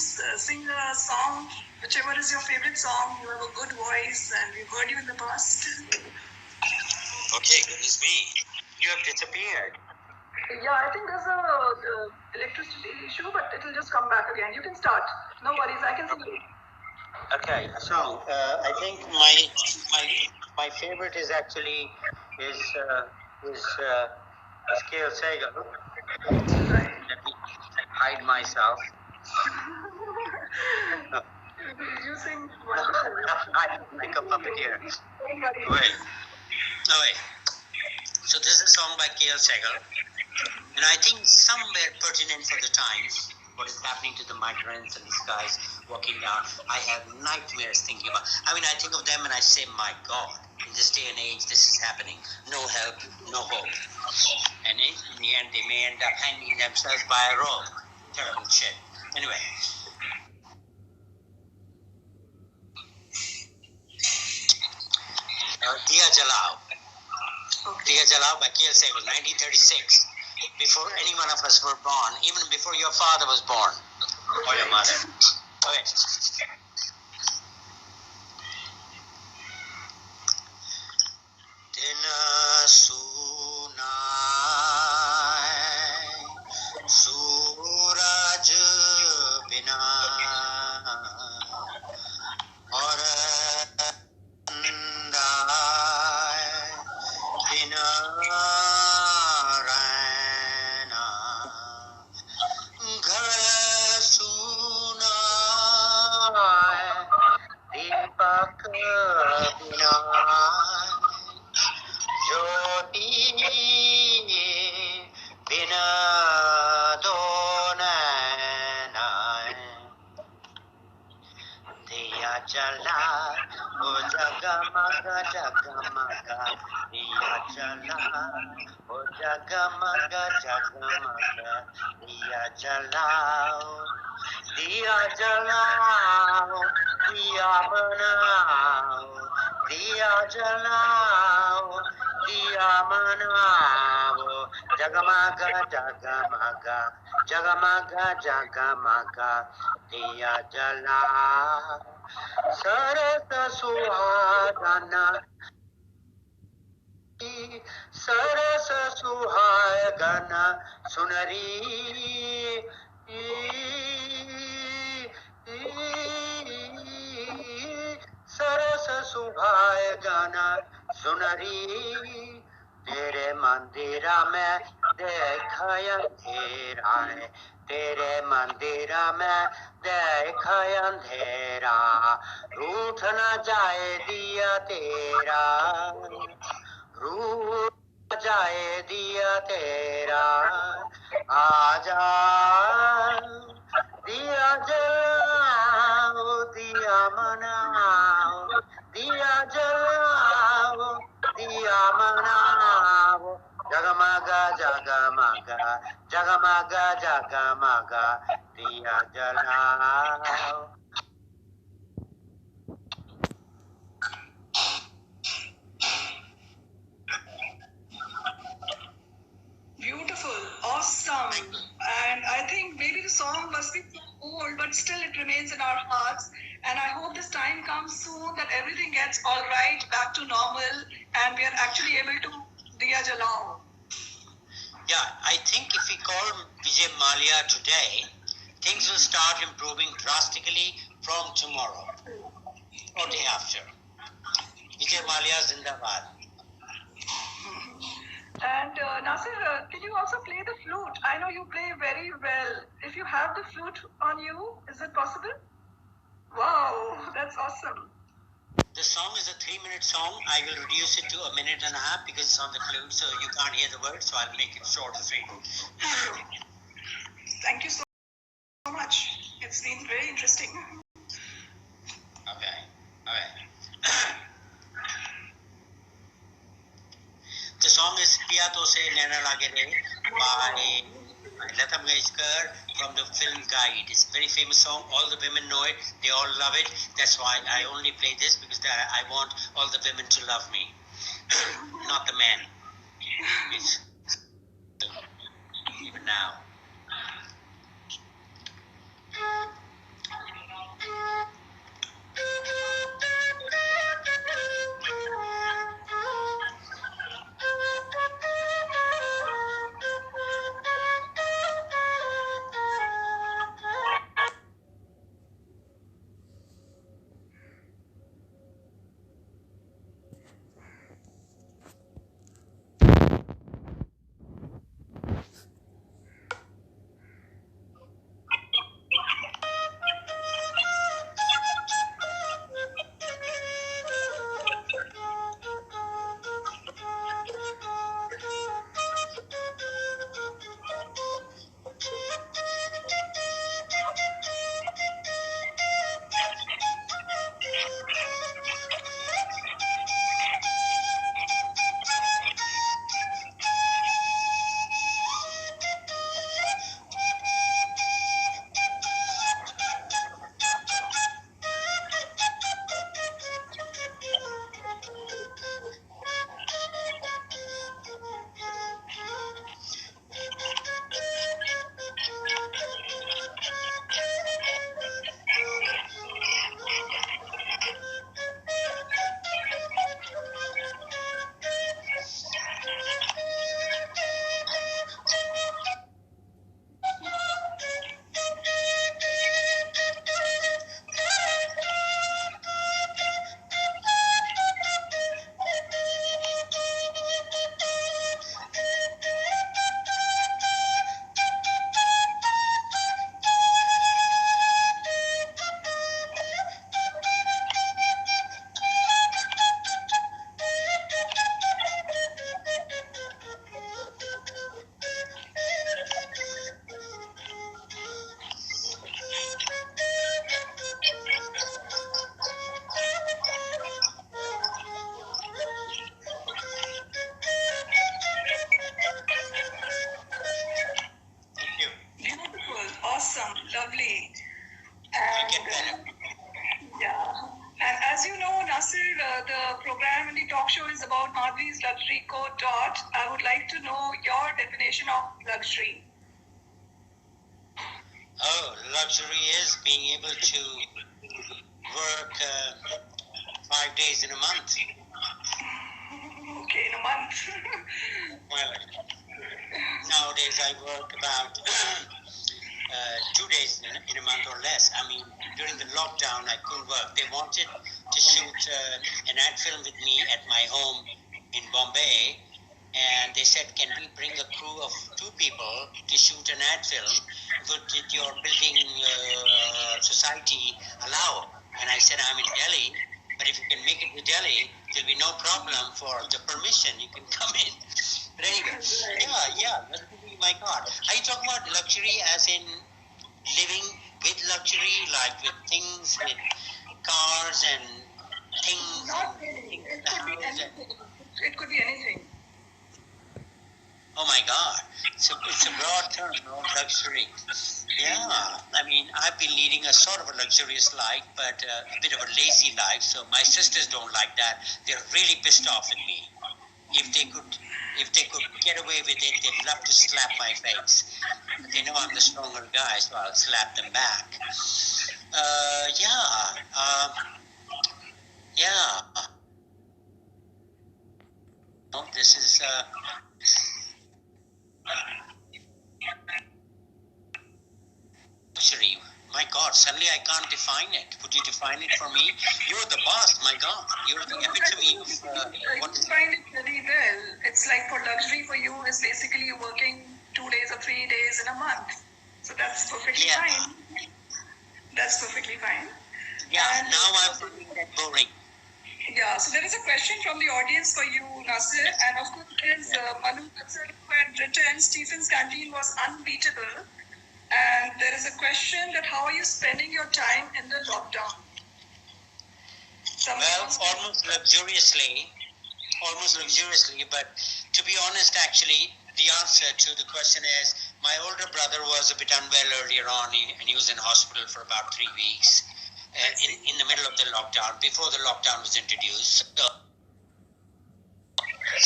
sing a song, whichever is your favorite song, you have a good voice, and we've heard you in the past. Okay, goodness me. You have disappeared. Yeah, I think there's a electricity issue, but it'll just come back again. You can start. No worries, I can sing it. Okay, so I think my favorite is actually Scale Sagal. Let me hide myself. You sing like a puppeteer. Wait. So this is a song by K.L. Sehgal, and I think somewhere pertinent for the times, what is happening to the migrants and these guys walking down. I have nightmares thinking about. I think of them and I say, my God, in this day and age, this is happening. No help, no hope. And in the end, they may end up hanging themselves by a rope. Terrible shit. Anyway. Diya Jalao. Diya Jalao by K.L. Sehgal, 1936. Before any one of us were born, even before your father was born, or your mother. Okay. Dina sunai suraj bina aur andai bina Jala, oh jagamaga, jagamaga, diya jala, oh jagamaga, jagamaga, diya jalao, diya jalao, diya manao, diya jalao, diya manao, jagamaga, jagamaga, jagamaga, jagamaga, diya jalao. सरस सुहागना सरस सुहागना सुनरी सरस सुहागना सुनरी तेरे मंदिरा में देखा अंधेरा है तेरे मंदिरा में देखा अंधेरा रूठ न जाए दिया तेरा रूठ न जाए दिया तेरा आजा दिया जलाओ दिया मनाओ दिया जलाओ दिया Diya manavo, Jagamaga, Jagamaga, Jagamaga, Jagamaga, Diya jalao. Beautiful, awesome. And I think maybe the song must be old, but still it remains in our hearts. And I hope this time comes soon that everything gets all right, back to normal, and we are actually able to Diya Jalao. Yeah, I think if we call Vijay Mallya today, things will start improving drastically from tomorrow or day after. Vijay Mallya Zindabad. And Nasir, can you also play the flute? I know you play very well. If you have the flute on you, is it possible? Wow, that's awesome. The song is a 3-minute song. I will reduce it to 1.5 minutes because it's on the flute, so you can't hear the words, so I'll make it short and sweet. Thank you so much. It's been very interesting. Okay. The song is Piya To Se Naina Lage Re by Lata Mangeshkar from the film Guide. It's a very famous song. All the women know it. They all love it. That's why I only play this because I want all the women to love me, not the men. It's even now. Lovely. And, yeah. And as you know, Nasir, the program and the talk show is about Madhvi's luxury code dot. I would like to know your definition of luxury. Oh, luxury is being able to work 5 days in a month. Okay, in a month. Well, nowadays I work about 2 days in a month or less. I mean, during the lockdown, I couldn't work. They wanted to shoot an ad film with me at my home in Bombay, and they said, can we bring a crew of 2 people to shoot an ad film? Would your building society allow? And I said, I'm in Delhi, but if you can make it to Delhi, there'll be no problem for the permission. You can come in. But anyway, yeah, my God. Are you talking about luxury as in living with luxury, like with things, with cars and things? Not really. It could be anything. It could be anything. Oh my God, it's a broad term, no? Luxury. Yeah, I mean, I've been leading a sort of a luxurious life, but a bit of a lazy life. So my sisters don't like that. They're really pissed off at me. If they could get away with it, they'd love to slap my face. They know I'm the stronger guy, so I'll slap them back. Yeah. No, this is luxury. My God, suddenly I can't define it. Would you define it for me? You're the boss, my God. You're the epitome of what you find it very well. It's like for luxury for you is basically working 2 days or 3 days in a month. So that's perfectly fine. That's perfectly fine. Yeah, and now I'm finding that boring. Yeah, so there is a question from the audience for you, Nasir, and of course it is Manu Katsar who had written Stephen's Canteen was unbeatable. And there is a question that how are you spending your time in the lockdown? Well, almost luxuriously, but to be honest, actually, the answer to the question is my older brother was a bit unwell earlier on, and he was in hospital for about 3 weeks in the middle of the lockdown, before the lockdown was introduced.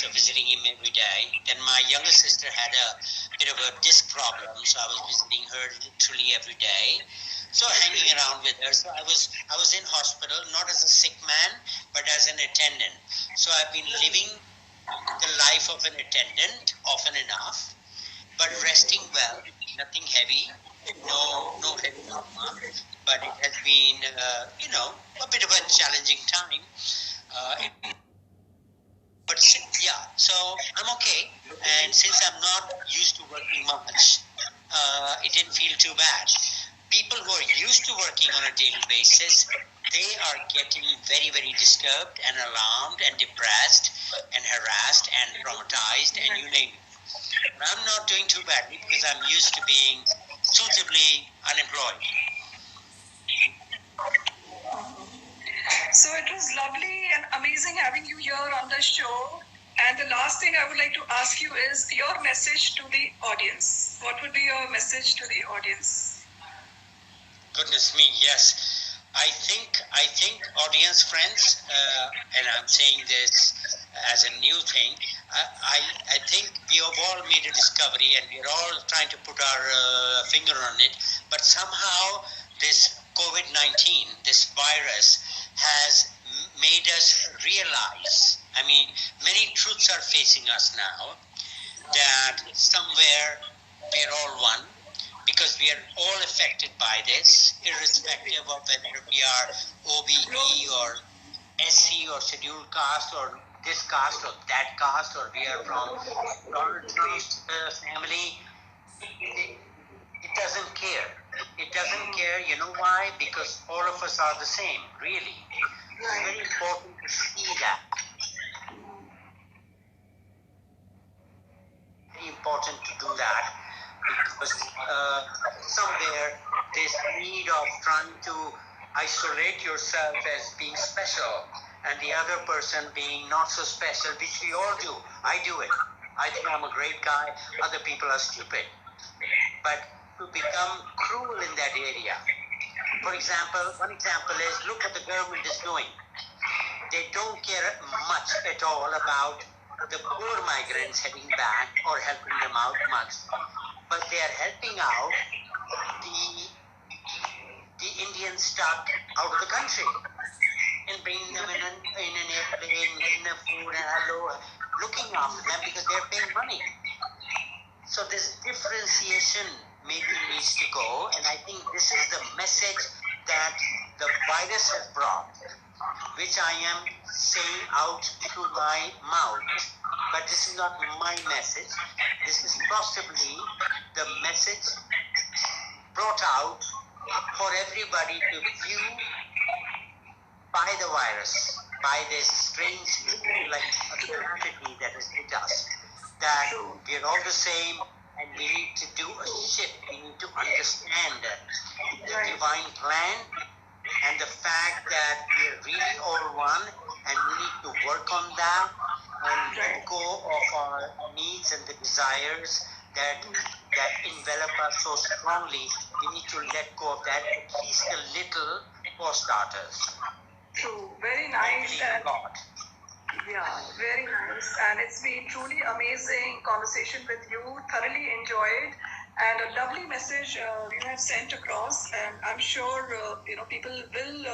So visiting him every day. Then my younger sister had a bit of a disc problem, so I was visiting her literally every day. So hanging around with her. So I was in hospital, not as a sick man, but as an attendant. So I've been living the life of an attendant often enough, but resting well, nothing heavy, no heavy trauma. But it has been, a bit of a challenging time. But yeah, so I'm okay. And since I'm not used to working much, it didn't feel too bad. People who are used to working on a daily basis, they are getting very, very disturbed and alarmed and depressed and harassed and traumatized and you name it. But I'm not doing too badly because I'm used to being suitably unemployed. So it was lovely and amazing having you here on the show. And the last thing I would like to ask you is your message to the audience. What would be your message to the audience? Goodness me, yes. I think audience friends, and I'm saying this as a new thing, I think we have all made a discovery and we're all trying to put our finger on it, but somehow this COVID-19, this virus, has made us realize, I mean, many truths are facing us now, that somewhere we're all one, because we are all affected by this, irrespective of whether we are OBE or SC or scheduled caste or this caste or that caste, or we are from Donald Trump's family. It doesn't care. It doesn't care. You know why? Because all of us are the same, really. It's very important to see that. Very important to do that, because somewhere this need of trying to isolate yourself as being special and the other person being not so special, which we all do. I do it. I think I'm a great guy. Other people are stupid. But to become cruel in that area. For example, one example is, look what the government is doing. They don't care much at all about the poor migrants heading back or helping them out much. But they are helping out the Indians stuck out of the country and bringing them in an airplane, getting them food and looking after them because they're paying money. So this differentiation maybe needs to go, and I think this is the message that the virus has brought, which I am saying out through my mouth. But this is not my message. This is possibly the message brought out for everybody to view by the virus, by this strange, like a calamity that has hit us, that we're all the same. And we need to do a shift. We need to understand the divine plan and the fact that we're really all one, and we need to work on that. and let go of our needs and the desires that envelop us so strongly. We need to let go of that, at least a little, for starters. True. Very nice. Yeah, very nice. And it's been truly amazing conversation with you. Thoroughly enjoyed. And a lovely message you have sent across. And I'm sure, people will,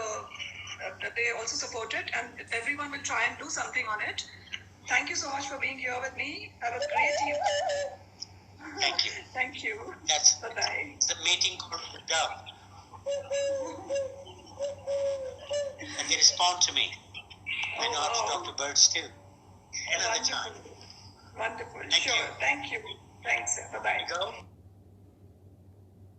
they also support it. And everyone will try and do something on it. Thank you so much for being here with me. Have a great evening. Thank you. Thank you. Bye-bye. The mating call for the dove. And they respond to me. I know how to talk to birds too. Another time. Wonderful. Thank you. Thank you. Thanks. Bye-bye. Here you go.